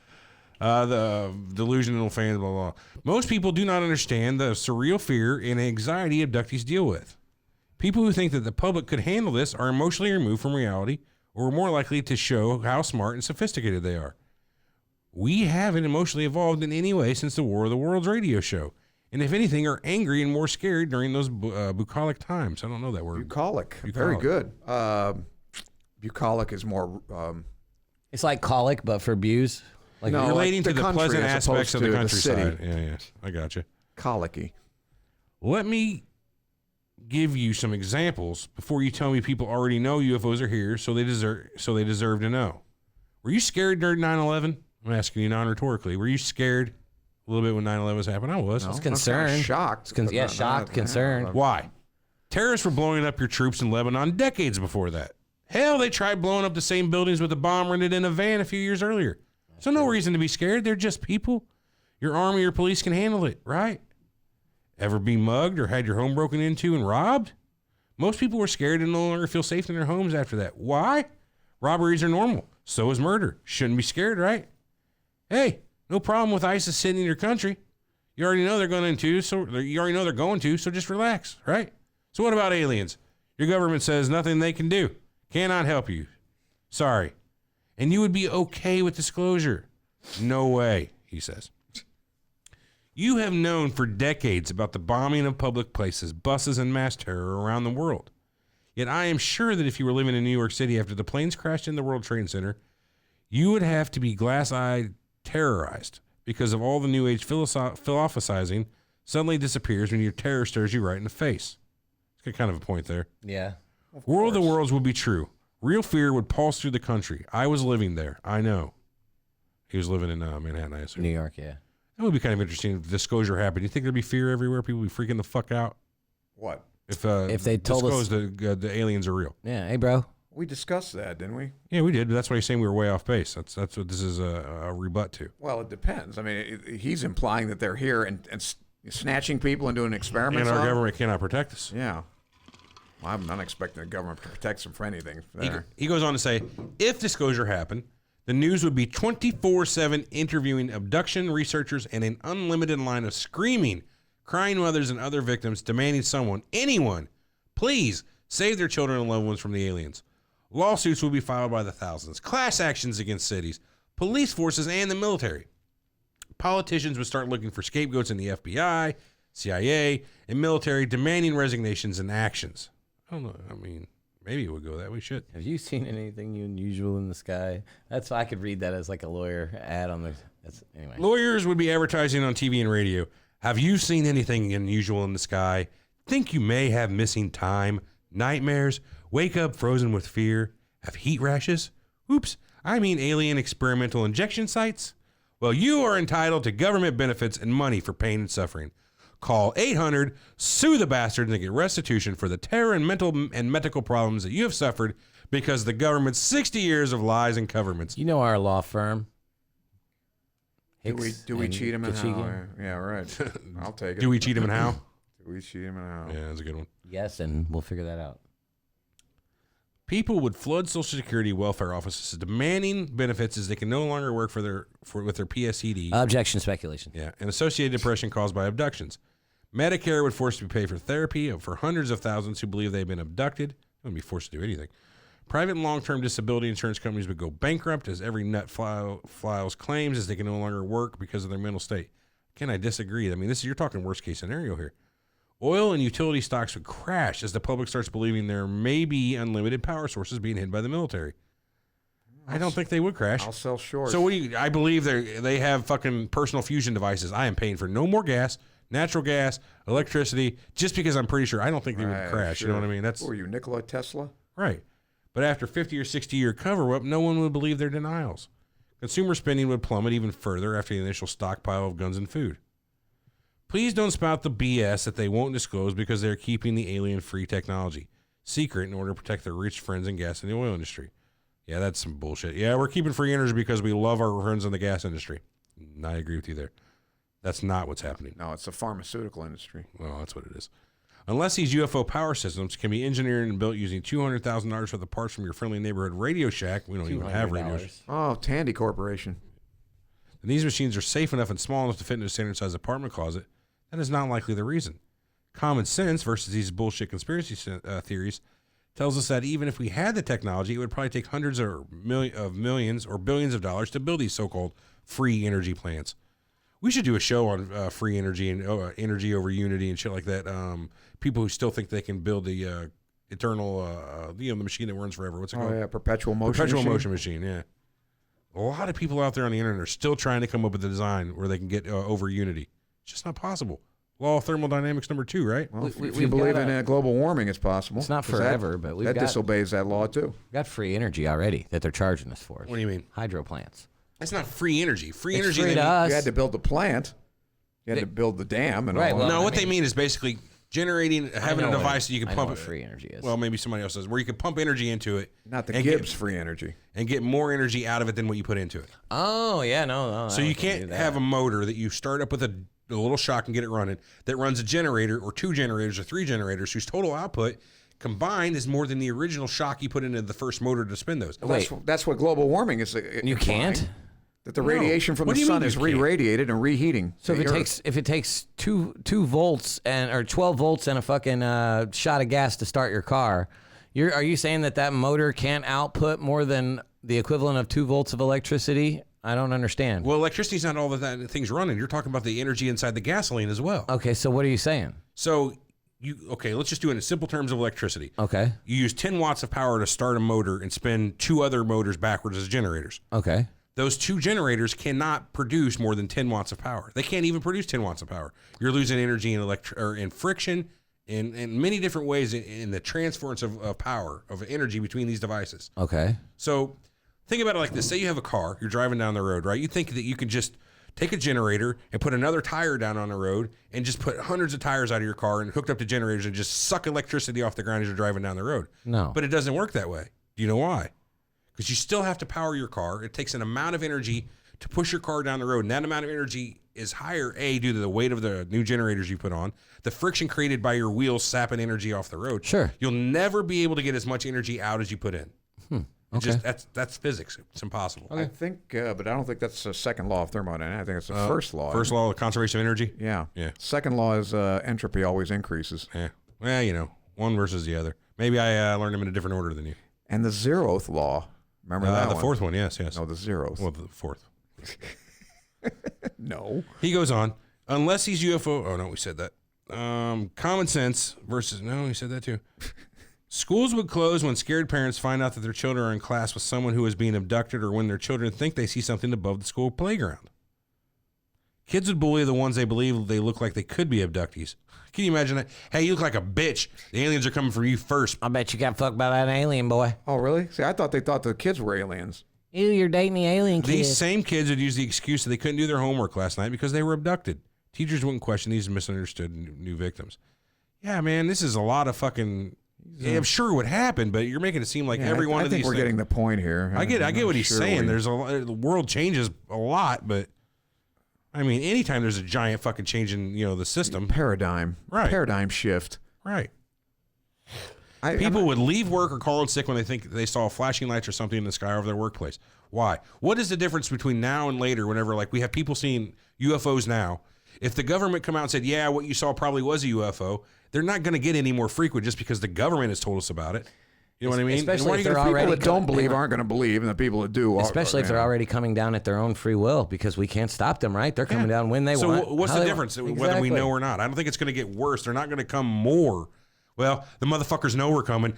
the delusional fans, blah, blah, blah. Most people do not understand the surreal fear and anxiety abductees deal with. People who think that the public could handle this are emotionally removed from reality or are more likely to show how smart and sophisticated they are. We haven't emotionally evolved in any way since the War of the Worlds radio show. And if anything, are angry and more scared during those bucolic times. I don't know that word. Bucolic. Very good. Bucolic is more... It's like colic, but for abuse. Like No, relating like to the country pleasant as aspects of opposed the to the city. countryside. Yeah, I got you. Colicky. Let me give you some examples before you tell me people already know UFOs are here, so they deserve to know. Were you scared during 9/11? I'm asking you non-rhetorically. Were you scared a little bit when 9/11 was happening? I was. No, I was concerned. Shocked. Shocked, concerned. Why? Terrorists were blowing up your troops in Lebanon decades before that. Hell, they tried blowing up the same buildings with a bomb rented in a van a few years earlier. So no reason to be scared. They're just people. Your army or police can handle it, right? Ever be mugged or had your home broken into and robbed? Most people were scared and no longer feel safe in their homes after that. Why? Robberies are normal. So is murder. Shouldn't be scared, right? Hey, no problem with ISIS sitting in your country. You already know they're going to, so just relax, right? So what about aliens? Your government says nothing they can do. Cannot help you. Sorry. And you would be okay with disclosure. No way, he says. You have known for decades about the bombing of public places, buses, and mass terror around the world. Yet I am sure that if you were living in New York City after the planes crashed in the World Trade Center, you would have to be glass-eyed terrorized because of all the New Age philosophizing suddenly disappears when your terror stares you right in the face. It's got kind of a point there. Yeah. War of the Worlds would be true. Real fear would pulse through the country. I was living there. I know. He was living in Manhattan, I assume. New York, yeah. That would be kind of interesting if disclosure happened. You think there'd be fear everywhere? People would be freaking the fuck out? What? If they told us the aliens are real. Yeah. Hey, bro. We discussed that, didn't we? Yeah, we did. But that's why he's saying we were way off base. That's what this is a rebut to. Well, it depends. I mean, he's implying that they're here and snatching people and doing experiments. And our on them. government cannot protect us. Yeah. Well, I'm not expecting the government to protect them for anything. He goes on to say, if disclosure happened, the news would be 24/7 interviewing abduction researchers and an unlimited line of screaming, crying mothers and other victims demanding someone, anyone, please save their children and loved ones from the aliens. Lawsuits will be filed by the thousands. Class actions against cities, police forces, and the military. Politicians would start looking for scapegoats in the FBI, CIA, and military, demanding resignations and actions. I don't know. I mean, maybe it would go that way. Shit. Have you seen anything unusual in the sky? That's I could read that as like a lawyer ad on the. Anyway. Lawyers would be advertising on TV and radio. Have you seen anything unusual in the sky? Think you may have missing time, nightmares, wake up frozen with fear, have heat rashes? Oops, I mean alien experimental injection sites? Well, you are entitled to government benefits and money for pain and suffering. Call 800, sue the bastards, and get restitution for the terror and mental and medical problems that you have suffered because of the government's 60 years of lies and coverments. You know our law firm. Do we cheat him and how? Yeah, right. I'll take it. Do we cheat him and how? Do we cheat him and how? Yeah, that's a good one. Yes, and we'll figure that out. People would flood Social Security welfare offices demanding benefits as they can no longer work with their PSED. Objection, speculation. Yeah, and associated depression caused by abductions. Medicare would force to pay for therapy for hundreds of thousands who believe they've been abducted. They wouldn't be forced to do anything. Private and long-term disability insurance companies would go bankrupt as every nut files claims as they can no longer work because of their mental state. Again, I disagree. I mean, you're talking worst-case scenario here. Oil and utility stocks would crash as the public starts believing there may be unlimited power sources being hid by the military. I don't think they would crash. I'll sell short. So I believe they have fucking personal fusion devices. I am paying for no more gas, natural gas, electricity, just because I'm pretty sure I don't think they would crash. Sure. You know what I mean? Who are you, Nikola Tesla? Right. But after 50 or 60-year cover-up, no one would believe their denials. Consumer spending would plummet even further after the initial stockpile of guns and food. Please don't spout the BS that they won't disclose because they're keeping the alien-free technology secret in order to protect their rich friends and gas in the oil industry. Yeah, that's some bullshit. Yeah, we're keeping free energy because we love our friends in the gas industry. I agree with you there. That's not what's happening. No, it's the pharmaceutical industry. Well, that's what it is. Unless these UFO power systems can be engineered and built using $200,000 worth of parts from your friendly neighborhood Radio Shack, we don't even have radios. Oh, Tandy Corporation. And these machines are safe enough and small enough to fit into a standard-sized apartment closet. That is not likely the reason. Common sense versus these bullshit conspiracy theories tells us that even if we had the technology, it would probably take hundreds of millions or billions of dollars to build these so-called free energy plants. We should do a show on free energy and energy over unity and shit like that. People who still think they can build the eternal, the machine that runs forever. What's it called? Oh, yeah, perpetual motion machine, yeah. A lot of people out there on the internet are still trying to come up with a design where they can get over unity. It's just not possible. Law of thermodynamics number 2, right? Well, if you believe in global warming, it's possible. It's not forever, but that disobeys that law, too. We've got free energy already that they're charging us for. What do you mean? Hydro plants. That's not free energy. Free it's energy. Free to us. You had to build the plant. You had to build the dam and all. Well, what they mean is basically generating, having a device that you can pump. I know what free energy is. Well, maybe somebody else says where you can pump energy into it. Not the Gibbs free energy. And get more energy out of it than what you put into it. Oh yeah, no. So you can't have a motor that you start up with a little shock and get it running that runs a generator or 2 generators or 3 generators whose total output combined is more than the original shock you put into the first motor to spin those. Well, that's what global warming is. You can't. That the radiation from the sun is re-radiated and reheating. So if it takes 2 volts or 12 volts and a fucking shot of gas to start your car, are you saying that motor can't output more than the equivalent of 2 volts of electricity? I don't understand. Well, electricity's not all that thing's running. You're talking about the energy inside the gasoline as well. Okay, so what are you saying? So let's just do it in simple terms of electricity. Okay. You use 10 watts of power to start a motor and spin 2 other motors backwards as generators. Okay. Those 2 generators cannot produce more than 10 watts of power. They can't even produce 10 watts of power. You're losing energy in friction in many different ways in the transference of power, of energy between these devices. Okay. So think about it like this. Say you have a car. You're driving down the road, right? You think that you can just take a generator and put another tire down on the road and just put hundreds of tires out of your car and hooked up to generators and just suck electricity off the ground as you're driving down the road. No. But it doesn't work that way. Do you know why? Because you still have to power your car. It takes an amount of energy to push your car down the road. And that amount of energy is higher, A, due to the weight of the new generators you put on, the friction created by your wheels sapping energy off the road. Sure. You'll never be able to get as much energy out as you put in. Okay. That's physics. It's impossible. I think, but I don't think that's the second law of thermodynamics. I think it's the first law. First law of conservation of energy? Yeah. Yeah. Second law is entropy always increases. Yeah. Well, one versus the other. Maybe I learned them in a different order than you. And the 0th law. Remember that the one? 4th one, yes. No, the 0th. Well, the 4th. No. He goes on. Unless he's UFO. Oh, no, we said that. Common sense versus. No, we said that too. Schools would close when scared parents find out that their children are in class with someone who is being abducted, or when their children think they see something above the school playground. Kids would bully the ones they believe they look like they could be abductees. Can you imagine that? Hey, you look like a bitch. The aliens are coming for you first. I bet you got fucked by that alien boy. Oh, really? See, I thought they thought the kids were aliens. Ew, you're dating the alien kid. These same kids would use the excuse that they couldn't do their homework last night because they were abducted. Teachers wouldn't question these misunderstood new victims. Yeah, man, this is a lot of fucking... Yeah, I'm sure it would happen, but you're making it seem like every one of these I think we're getting the point here. I get what he's saying. There's the world changes a lot, but I mean, anytime there's a giant fucking change in the system, paradigm shift, right? People would leave work or call in sick when they think they saw flashing lights or something in the sky over their workplace. Why? What is the difference between now and later? Whenever we have people seeing UFOs now, if the government come out and said, "Yeah, what you saw probably was a UFO," they're not going to get any more frequent just because the government has told us about it. You know what I mean? Especially if they're already people that don't believe aren't going to believe, and the people that do, especially if they're already coming down at their own free will, because we can't stop them, right? They're coming down when they want. So what's the difference, whether we know or not? I don't think it's going to get worse. They're not going to come more. Well, the motherfuckers know we're coming.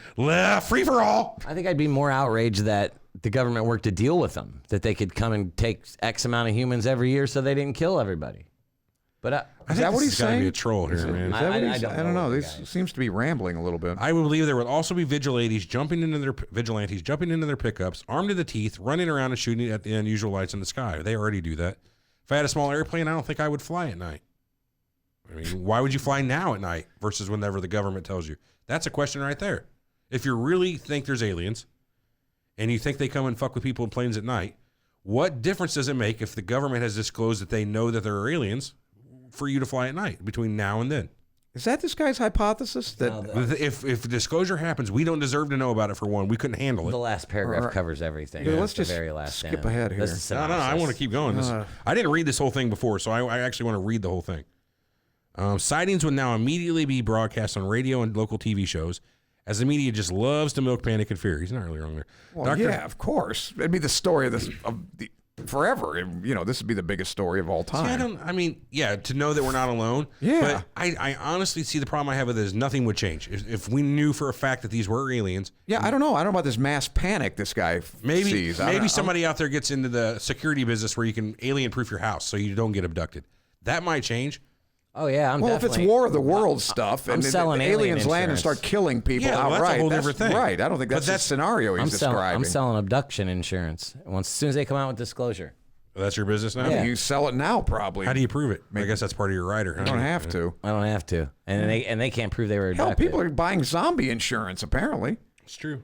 Free for all. I think I'd be more outraged that the government worked to deal with them, that they could come and take X amount of humans every year so they didn't kill everybody. But is that what he's saying? Be a troll here, man. I don't know. This seems to be rambling a little bit. I would believe there would also be vigilantes jumping into their pickups, armed to the teeth, running around and shooting at the unusual lights in the sky. They already do that. If I had a small airplane, I don't think I would fly at night. I mean, why would you fly now at night versus whenever the government tells you? That's a question right there. If you really think there's aliens and you think they come and fuck with people in planes at night, what difference does it make if the government has disclosed that they know that there are aliens for you to fly at night between now and then? Is that this guy's hypothesis? That if disclosure happens, we don't deserve to know about it. For one, we couldn't handle it. The last paragraph covers everything. Yeah, let's just very last skip ahead here. No, I want to keep going. I didn't read this whole thing before, so I actually want to read the whole thing. Sightings would now immediately be broadcast on radio and local TV shows, as the media just loves to milk panic and fear. He's not really wrong there. Well, yeah, of course. It'd be the story of forever. This would be the biggest story of all time. See, to know that we're not alone. Yeah. But I honestly see the problem I have with it is nothing would change. If we knew for a fact that these were aliens. Yeah, I don't know. I don't know about this mass panic this guy sees. Maybe somebody out there gets into the security business where you can alien-proof your house so you don't get abducted. That might change. Oh yeah, if it's War of the Worlds stuff and aliens land and start killing people outright, that's a whole different thing. Right. I don't think that's the scenario he's describing. I'm selling abduction insurance as soon as they come out with disclosure. Well, that's your business now? Yeah. You sell it now, probably. How do you prove it? I guess that's part of your rider. I don't have to. I don't have to. And they can't prove they were abducted. Hell, people are buying zombie insurance, apparently. It's true.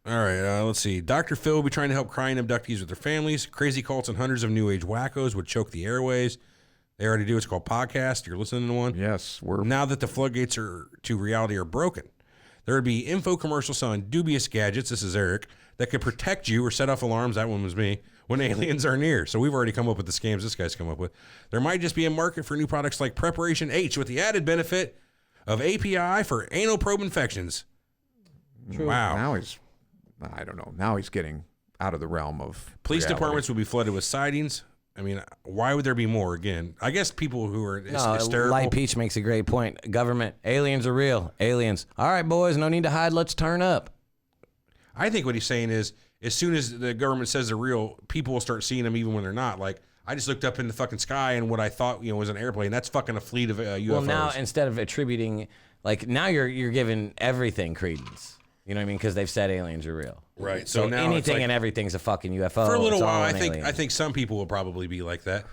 All right, let's see. Dr. Phil will be trying to help crying abductees with their families. Crazy cults and hundreds of new age wackos would choke the airways. They already do. It's called podcast. You're listening to one? Yes. Now that the floodgates to reality are broken, there would be info commercials selling dubious gadgets. This is Eric. That could protect you or set off alarms. That one was me. When aliens are near. So we've already come up with the scams this guy's come up with. There might just be a market for new products like Preparation H with the added benefit of API for anal probe infections. True. Wow. Now I don't know. Now he's getting out of the realm of police reality. Departments will be flooded with sightings. I mean, why would there be more? Again, I guess people who are hysterical. Light Peach makes a great point. Government, aliens are real. Aliens. All right, boys, no need to hide. Let's turn up. I think what he's saying is, as soon as the government says they're real, people will start seeing them even when they're not. Like, I just looked up in the fucking sky and what I thought was an airplane. That's fucking a fleet of UFOs. Well, now instead of attributing, now you're giving everything credence. You know what I mean? Because they've said aliens are real. Right. So now anything and everything's a fucking UFO. For a little while, I think some people will probably be like that.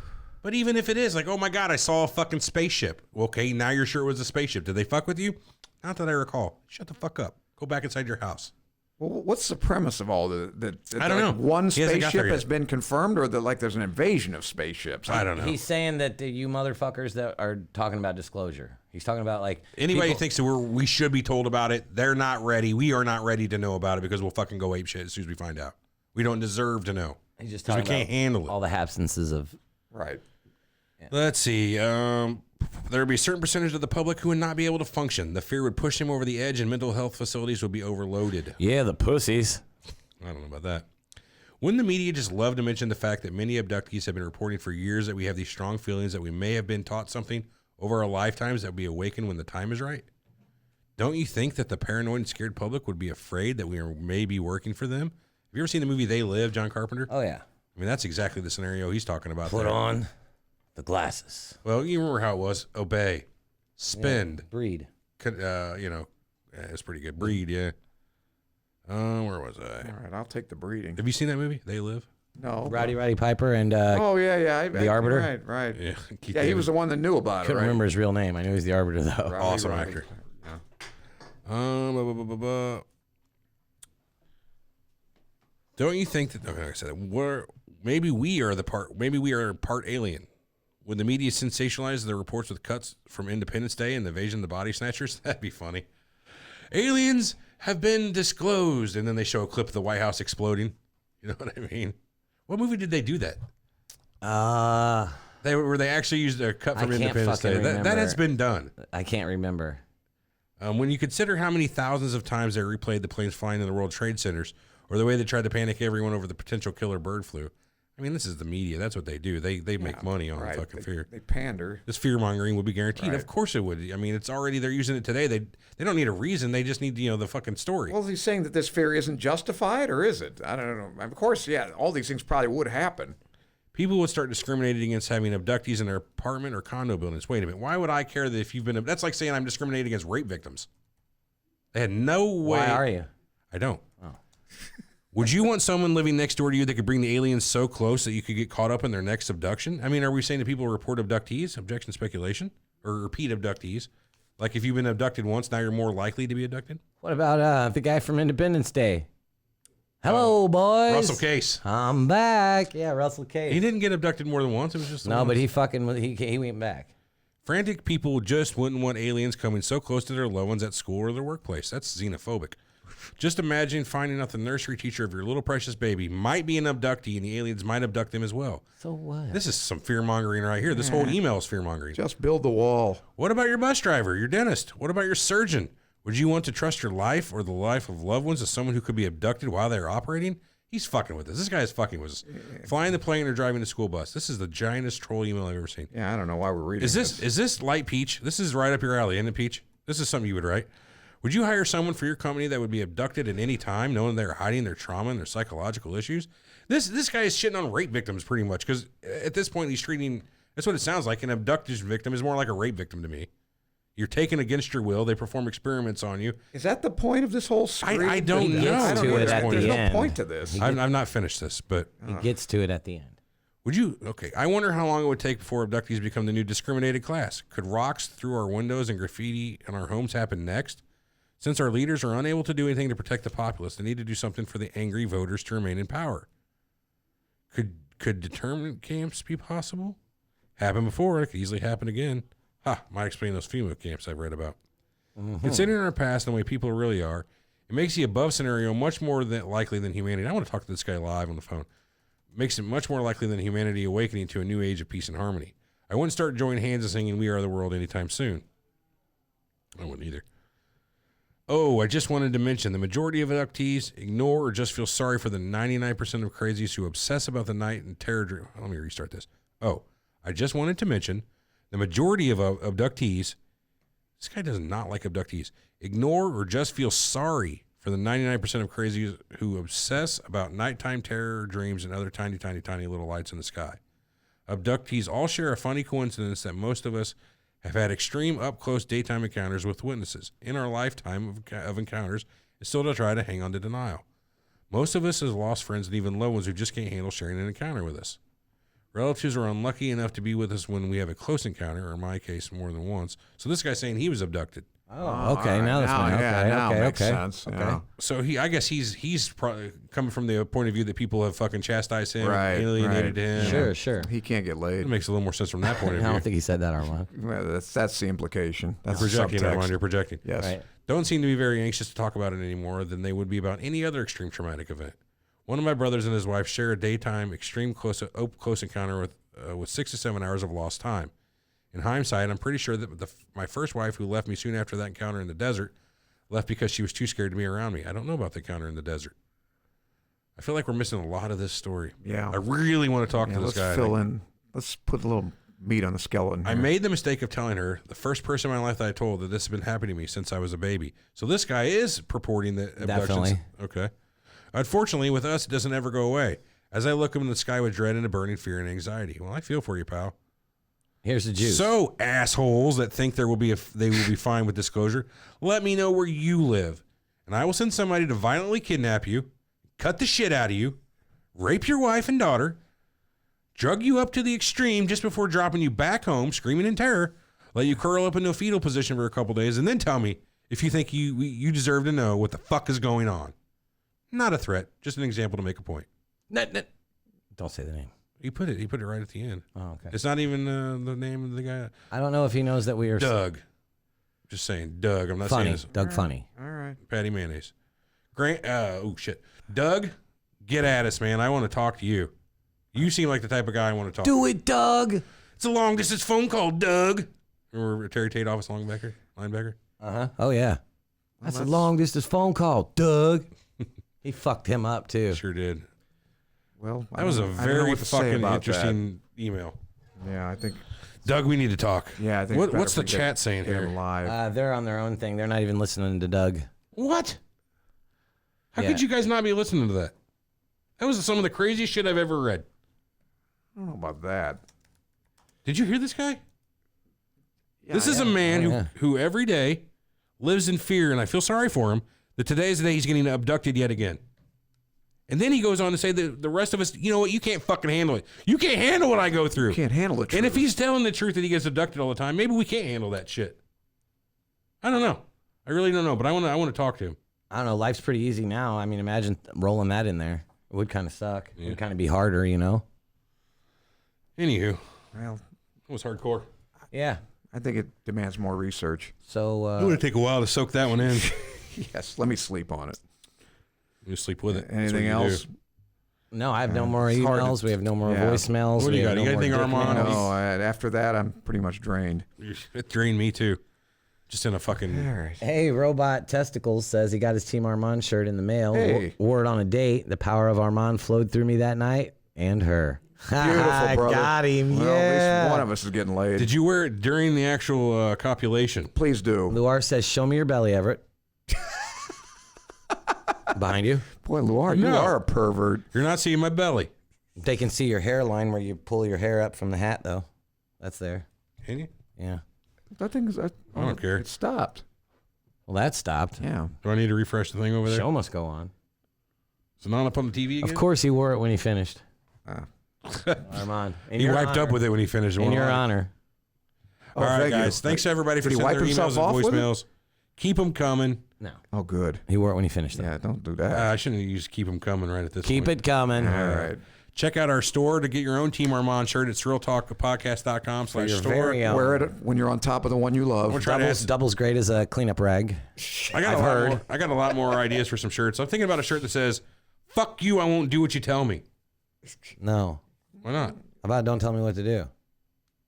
But even if it is, like, oh my God, I saw a fucking spaceship. Well, okay, now you're sure it was a spaceship. Did they fuck with you? Not that I recall. Shut the fuck up. Go back inside your house. Well, what's the premise of all the I don't know. One spaceship has been confirmed, or that there's an invasion of spaceships? I don't know. He's saying that you motherfuckers that are talking about disclosure. He's talking about anybody who thinks that we should be told about it. They're not ready. We are not ready to know about it because we'll fucking go ape shit as soon as we find out. We don't deserve to know. He's just talking we can't handle it. All the absences of right. Yeah. Let's see. There would be a certain percentage of the public who would not be able to function. The fear would push them over the edge, and mental health facilities would be overloaded. Yeah, the pussies. I don't know about that. Wouldn't the media just love to mention the fact that many abductees have been reporting for years that we have these strong feelings that we may have been taught something over our lifetimes that will be awakened when the time is right? Don't you think that the paranoid and scared public would be afraid that we are maybe working for them? Have you ever seen the movie They Live, John Carpenter? Oh, yeah. I mean, that's exactly the scenario he's talking about. Put on the glasses. Well, you remember how it was. Obey. Spend. Yeah, breed. It's pretty good. Breed, yeah. Where was I? All right, I'll take the breeding. Have you seen that movie, They Live? No. Roddy Piper and oh yeah, the Arbiter. Right. Yeah, he was the one that knew about it. Couldn't remember his real name. I knew he was the Arbiter though. Awesome actor. Yeah. Don't you think that? Okay, like I said, maybe we are part alien. Would the media sensationalize the reports with cuts from Independence Day and the invasion of the body snatchers? That'd be funny. Aliens have been disclosed, and then they show a clip of the White House exploding. You know what I mean? What movie did they do that? They actually used a cut from Independence Day. That has been done. I can't remember. When you consider how many thousands of times they replayed the planes flying in the World Trade Centers, or the way they tried to panic everyone over the potential killer bird flu. I mean, this is the media. That's what they do. They make money on fucking fear. They pander. This fear mongering would be guaranteed. Right. Of course it would. I mean, it's already, they're using it today. They don't need a reason. They just need, the fucking story. Well, is he saying that this fear isn't justified, or is it? I don't know. Of course, yeah, all these things probably would happen. People would start discriminating against having abductees in their apartment or condo buildings. Wait a minute. Why would I care that if you've been, that's like saying I'm discriminating against rape victims. They had no way. Why are you? I don't. Oh. Would you want someone living next door to you that could bring the aliens so close that you could get caught up in their next abduction? I mean, are we saying that people report abductees? Objection, speculation? Or repeat abductees? Like if you've been abducted once, now you're more likely to be abducted? What about the guy from Independence Day? Hello, boys. Russell Case. I'm back. Yeah, Russell Case. He didn't get abducted more than once. It was just but he went back. Frantic people just wouldn't want aliens coming so close to their loved ones at school or their workplace. That's xenophobic. Just imagine finding out the nursery teacher of your little precious baby might be an abductee and the aliens might abduct them as well. So what? This is some fear-mongering right here. This whole email is fear-mongering. Just build the wall. What about your bus driver, your dentist? What about your surgeon? Would you want to trust your life or the life of loved ones to someone who could be abducted while they're operating? He's fucking with us. This guy is fucking with us. Flying the plane or driving the school bus. This is the giantest troll email I've ever seen. Yeah, I don't know why we're reading this. Is this light Peach? This is right up your alley, isn't it, Peach? This is something you would write. Would you hire someone for your company that would be abducted at any time, knowing they're hiding their trauma and their psychological issues? This guy is shitting on rape victims pretty much, because at this point he's treating, that's what it sounds like. An abducted victim is more like a rape victim to me. You're taken against your will. They perform experiments on you. Is that the point of this whole screen? I don't know. There's no point to this. I've not finished this, but he gets to it at the end. Would you? Okay. I wonder how long it would take before abductees become the new discriminated class. Could rocks through our windows and graffiti in our homes happen next? Since our leaders are unable to do anything to protect the populace, they need to do something for the angry voters to remain in power. Could determinant camps be possible? Happened before. It could easily happen again. Might explain those FEMA camps I've read about. Mm-hmm. Considering our past and the way people really are, it makes the above scenario much more likely than humanity. I want to talk to this guy live on the phone. It makes it much more likely than humanity awakening to a new age of peace and harmony. I wouldn't start joining hands and singing "We Are the World" anytime soon. I wouldn't either. Oh, I just wanted to mention the majority of abductees ignore or just feel sorry for the 99% of crazies who obsess about the night and terror dream. Let me restart this. Oh, I just wanted to mention the majority of abductees, this guy does not like abductees, ignore or just feel sorry for the 99% of crazies who obsess about nighttime terror dreams and other tiny, tiny, tiny little lights in the sky. Abductees all share a funny coincidence that most of us have had extreme up-close daytime encounters with witnesses in our lifetime of encounters and still to try to hang on to denial. Most of us have lost friends and even loved ones who just can't handle sharing an encounter with us. Relatives are unlucky enough to be with us when we have a close encounter, or in my case, more than once. So this guy's saying he was abducted. Oh, okay. Now that's makes sense. Okay. Yeah. So I guess he's probably coming from the point of view that people have fucking chastised him, right, alienated him. Sure. He can't get laid. It makes a little more sense from that point of view. I don't think he said that, Armand. Well, that's the implication. That's you're projecting, Armand. You're projecting. Yes. Right. Don't seem to be very anxious to talk about it anymore than they would be about any other extreme traumatic event. One of my brothers and his wife share a daytime extreme close encounter with 6 to 7 hours of lost time. In hindsight, I'm pretty sure that my first wife, who left me soon after that encounter in the desert, left because she was too scared to be around me. I don't know about the encounter in the desert. I feel like we're missing a lot of this story. Yeah. I really want to talk to this guy. Let's put a little meat on the skeleton here. I made the mistake of telling her, the first person in my life that I told, that this has been happening to me since I was a baby. So this guy is purporting that abductions. Definitely. Okay. Unfortunately, with us, it doesn't ever go away. As I look up in the sky with dread and a burning fear and anxiety. Well, I feel for you, pal. Here's the juice. So, assholes that think they will be fine with disclosure, let me know where you live, and I will send somebody to violently kidnap you, cut the shit out of you, rape your wife and daughter, drug you up to the extreme just before dropping you back home, screaming in terror, let you curl up into a fetal position for a couple days, and then tell me if you think you deserve to know what the fuck is going on. Not a threat, just an example to make a point. Don't say the name. He put it right at the end. Oh, okay. It's not even the name of the guy. I don't know if he knows that we are Doug. Just saying, Doug. I'm not funny. saying this. Doug Funny. All right. Patty Mayonnaise. Oh shit. Doug, get at us, man. I want to talk to you. You seem like the type of guy I want to talk to. Do it, Doug. It's a long distance phone call, Doug. Remember Terry Tate office linebacker? Uh-huh. Oh yeah. That's a long distance phone call, Doug. He fucked him up too. Sure did. Well, that was a very fucking interesting email. Yeah, I think. Doug, we need to talk. Yeah, I think. What's the chat saying here? They're on their own thing. They're not even listening to Doug. What? How could you guys not be listening to that? That was some of the craziest shit I've ever read. I don't know about that. Did you hear this guy? Yeah, this is a man who every day lives in fear, and I feel sorry for him, that today is the day he's getting abducted yet again. And then he goes on to say that the rest of us, you know what, you can't fucking handle it. You can't handle what I go through. You can't handle the truth. And if he's telling the truth that he gets abducted all the time, maybe we can't handle that shit. I don't know. I really don't know, but I want to talk to him. I don't know. Life's pretty easy now. I mean, imagine rolling that in there. It would kind of suck. It would kind of be harder, you know? Anywho. Well, it was hardcore. Yeah. I think it demands more research. So, it would take a while to soak that one in. Yes, let me sleep on it. You sleep with it. Anything else? No, I have no more emails. We have no more voicemails. What do you got? You got anything, Armand? No, after that, I'm pretty much drained. It drained me, too. Just in a fucking... Hey, Robot Testicles says he got his Team Armand shirt in the mail. Hey. Wore it on a date. The power of Armand flowed through me that night and her. Beautiful, brother. Got him, well, at least one of us is getting laid. Did you wear it during the actual copulation? Please do. Luar says, show me your belly, Everett. Behind you. Boy, Luar, you are a pervert. You're not seeing my belly. They can see your hairline where you pull your hair up from the hat, though. That's there. Can you? Yeah. That thing's... I don't care. It stopped. Well, that stopped. Yeah. Do I need to refresh the thing over there? Show must go on. Is it not up on the TV again? Of course he wore it when he finished. Armand. He wiped up with it when he finished. In your honor. All right, guys. Thanks, everybody, for sending their emails and voicemails. Keep them coming. No. Oh, good. He wore it when he finished them. Yeah, don't do that. I shouldn't have used keep them coming right at this point. Keep it coming. All right. Check out our store to get your own Team Armand shirt at surrealtalkpodcast.com/store. Wear it when you're on top of the one you love. Doubles great as a cleanup rag. I got a lot more ideas for some shirts. I'm thinking about a shirt that says, "Fuck you, I won't do what you tell me." No. Why not? How about don't tell me what to do?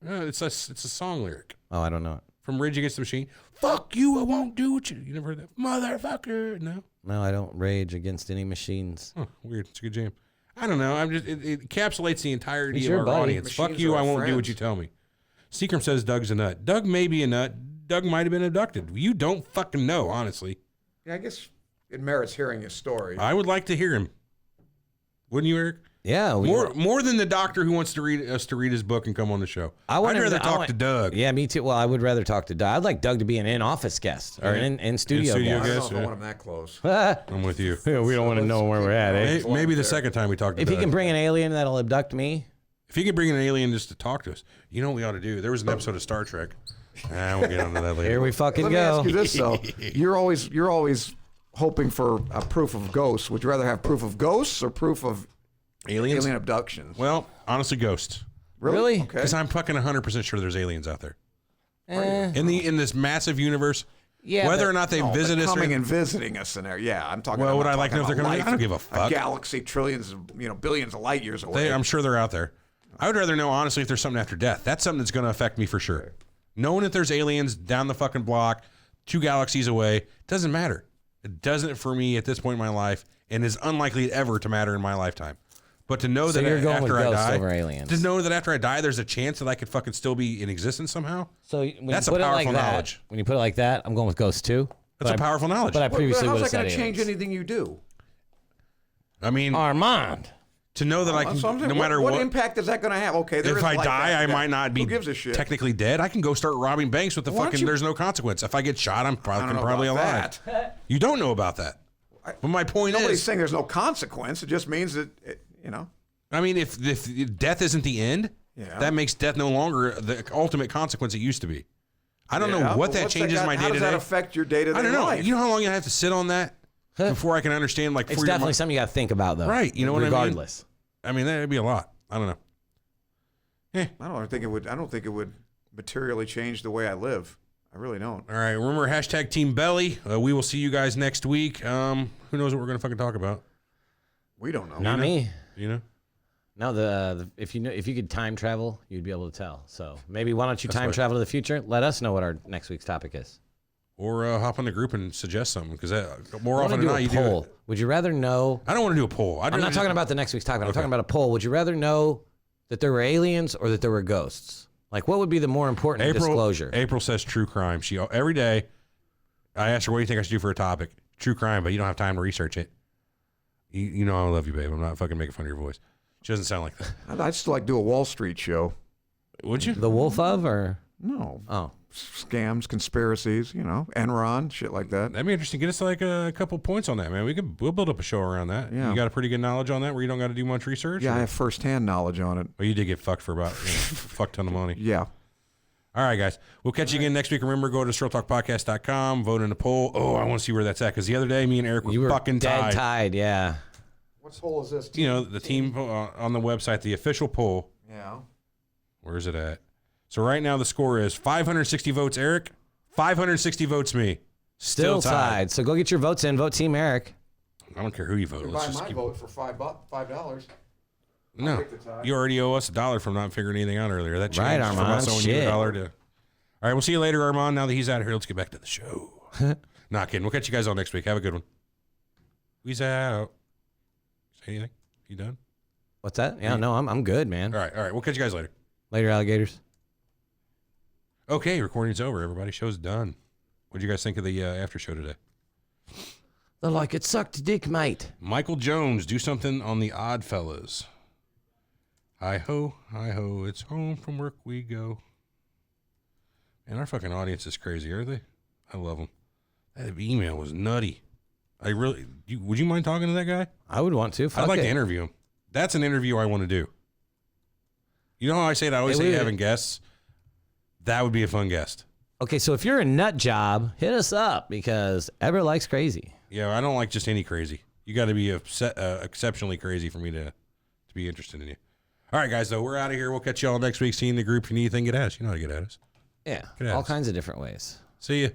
It's a song lyric. Oh, I don't know it. From Rage Against the Machine. Fuck you, I won't do what you... You never heard that? Motherfucker. No? No, I don't rage against any machines. Oh, weird. It's a good jam. I don't know. It encapsulates the entirety He's of your our buddy. audience. Machines Fuck you, are I won't do friends. what you tell me. Seacrum says Doug's a nut. Doug may be a nut. Doug might have been abducted. You don't fucking know, honestly. Yeah, I guess it merits hearing his story. I would like to hear him. Wouldn't you, Eric? Yeah. More than the doctor who wants to read his book and come on the show. I'd want rather talk to Doug. Yeah, me too. Well, I would rather talk to Doug. I'd like Doug to be an in-office guest or an in-studio I don't guest. know if I want him that close. I'm with you. Yeah, we don't want to know where we're at. Eh? Maybe the second time we talk to If Doug. he can bring an alien that'll abduct me. If he can bring an alien just to talk to us, you know what we ought to do? There was an episode of Star Trek. We'll get onto that later. Here we fucking Let go. me ask you this though: you're always hoping for a proof of ghosts. Would you rather have proof of ghosts or proof of aliens? Alien abductions? Well, honestly, ghosts. Really? Okay. Because I'm fucking 100% sure there's aliens out there. In this massive universe. Yeah, whether or not they visit us, coming and visiting us in there. Yeah, I'm talking. Well, would I'm I like to know if talking they're coming? about I don't give a fuck. A galaxy trillions of billions of light years away. I'm sure they're out there. I would rather know, honestly, if there's something after death. That's something that's going to affect me for sure. Knowing that there's aliens down the fucking block, 2 galaxies away, doesn't matter. It doesn't for me at this point in my life, and is unlikely ever to matter in my lifetime. But to know that you're going after with I ghosts die, over aliens. to know that after I die, there's a chance that I could fucking still be in existence somehow. So when that's you put a powerful it like knowledge. That, when you put it like that, I'm going with ghosts too. That's a powerful knowledge. But I previously would how's have that said going to change aliens. anything you do? I mean, Armand. To know that I can, no matter what impact is that going to have? Okay, if I die, I might not be Who gives a shit? technically dead. I can go start robbing banks with the fucking. There's no consequence. If I get shot, I'm probably alive. You don't know about that. But my point Nobody's is, saying there's no consequence. It just means that I mean, if death isn't the end, that makes death no longer the ultimate consequence it used to be. I don't know what that changes my day to day. How does that affect your day to day? I don't know. Life? You know how long you have to sit on that before I can understand? Like, It's definitely something you got to think about, though. Right? You know what I mean? Regardless. I mean, that'd be a lot. I don't know. I don't think it would materially change the way I live. I really don't. All right. Remember, hashtag Team Belly. We will see you guys next week. Who knows what we're gonna fucking talk about? We don't know. Not me. You know? No, if you could time travel, you'd be able to tell. So maybe why don't you time travel to the future? Let us know what our next week's topic is. Or hop on the group and suggest something, because more often than not, you poll. do it. Would you rather know? I don't want to do a poll. I'm not talking about the next week's topic. I'm talking about a poll. Would you rather know that there were aliens or that there were ghosts? Like, what would be the more important disclosure? April says true crime. Every day, I ask her, what do you think I should do for a topic? True crime, but you don't have time to research it. You know I love you, babe. I'm not fucking making fun of your voice. She doesn't sound like that. I'd still like to do a Wall Street show. Would you? The Wolf of, or? No. Oh. Scams, conspiracies, Enron, shit like that. That'd be interesting. Get us like a couple points on that, man. We'll build up a show around that. Yeah. You got a pretty good knowledge on that where you don't got to do much research? Yeah, or? I have firsthand knowledge on it. Well, you did get fucked for about a fuck ton of money. Yeah. All right, guys. We'll catch you again next week. Remember, go to surrealtalkpodcast.com, vote in the poll. Oh, I want to see where that's at, because the other day, me and Eric were fucking dead tied, yeah. What poll is this? The team on the website, the official poll. Yeah. Where's it at? So right now the score is 560 votes Eric, 560 votes me. Still tied. So go get your votes in. Vote Team Eric. I don't care who you vote. Buy my vote for $5. No, you already owe us $1 from not figuring anything out earlier. That changed right, from Armand. us owing you $1 to. All right, we'll see you later, Armand. Now that he's out of here, let's get back to the show. Not kidding. We'll catch you guys all next week. Have a good one. We's out. Say anything? You done? What's that? Yeah, no, I'm good, man. All right. We'll catch you guys later. Later, alligators. Okay, recording's over, everybody. Show's done. What did you guys think of the after show today? They're like, it sucked dick, mate. Michael Jones, do something on the Odd Fellas. Hi-ho, it's home from work we go. Man, our fucking audience is crazy, are they? I love them. That email was nutty. Would you mind talking to that guy? I would want to. I'd like to interview him. That's an interview I want to do. You know how I say it? I always say having guests? That would be a fun guest. Okay, so if you're a nut job, hit us up, because Ever likes crazy. Yeah, I don't like just any crazy. You got to be exceptionally crazy for me to be interested in you. All right, guys, though, we're out of here. We'll catch you all next week. See you in the group. If you need anything, get at us. You know how to get at us. Yeah, Get at all us. kinds of different ways. See you.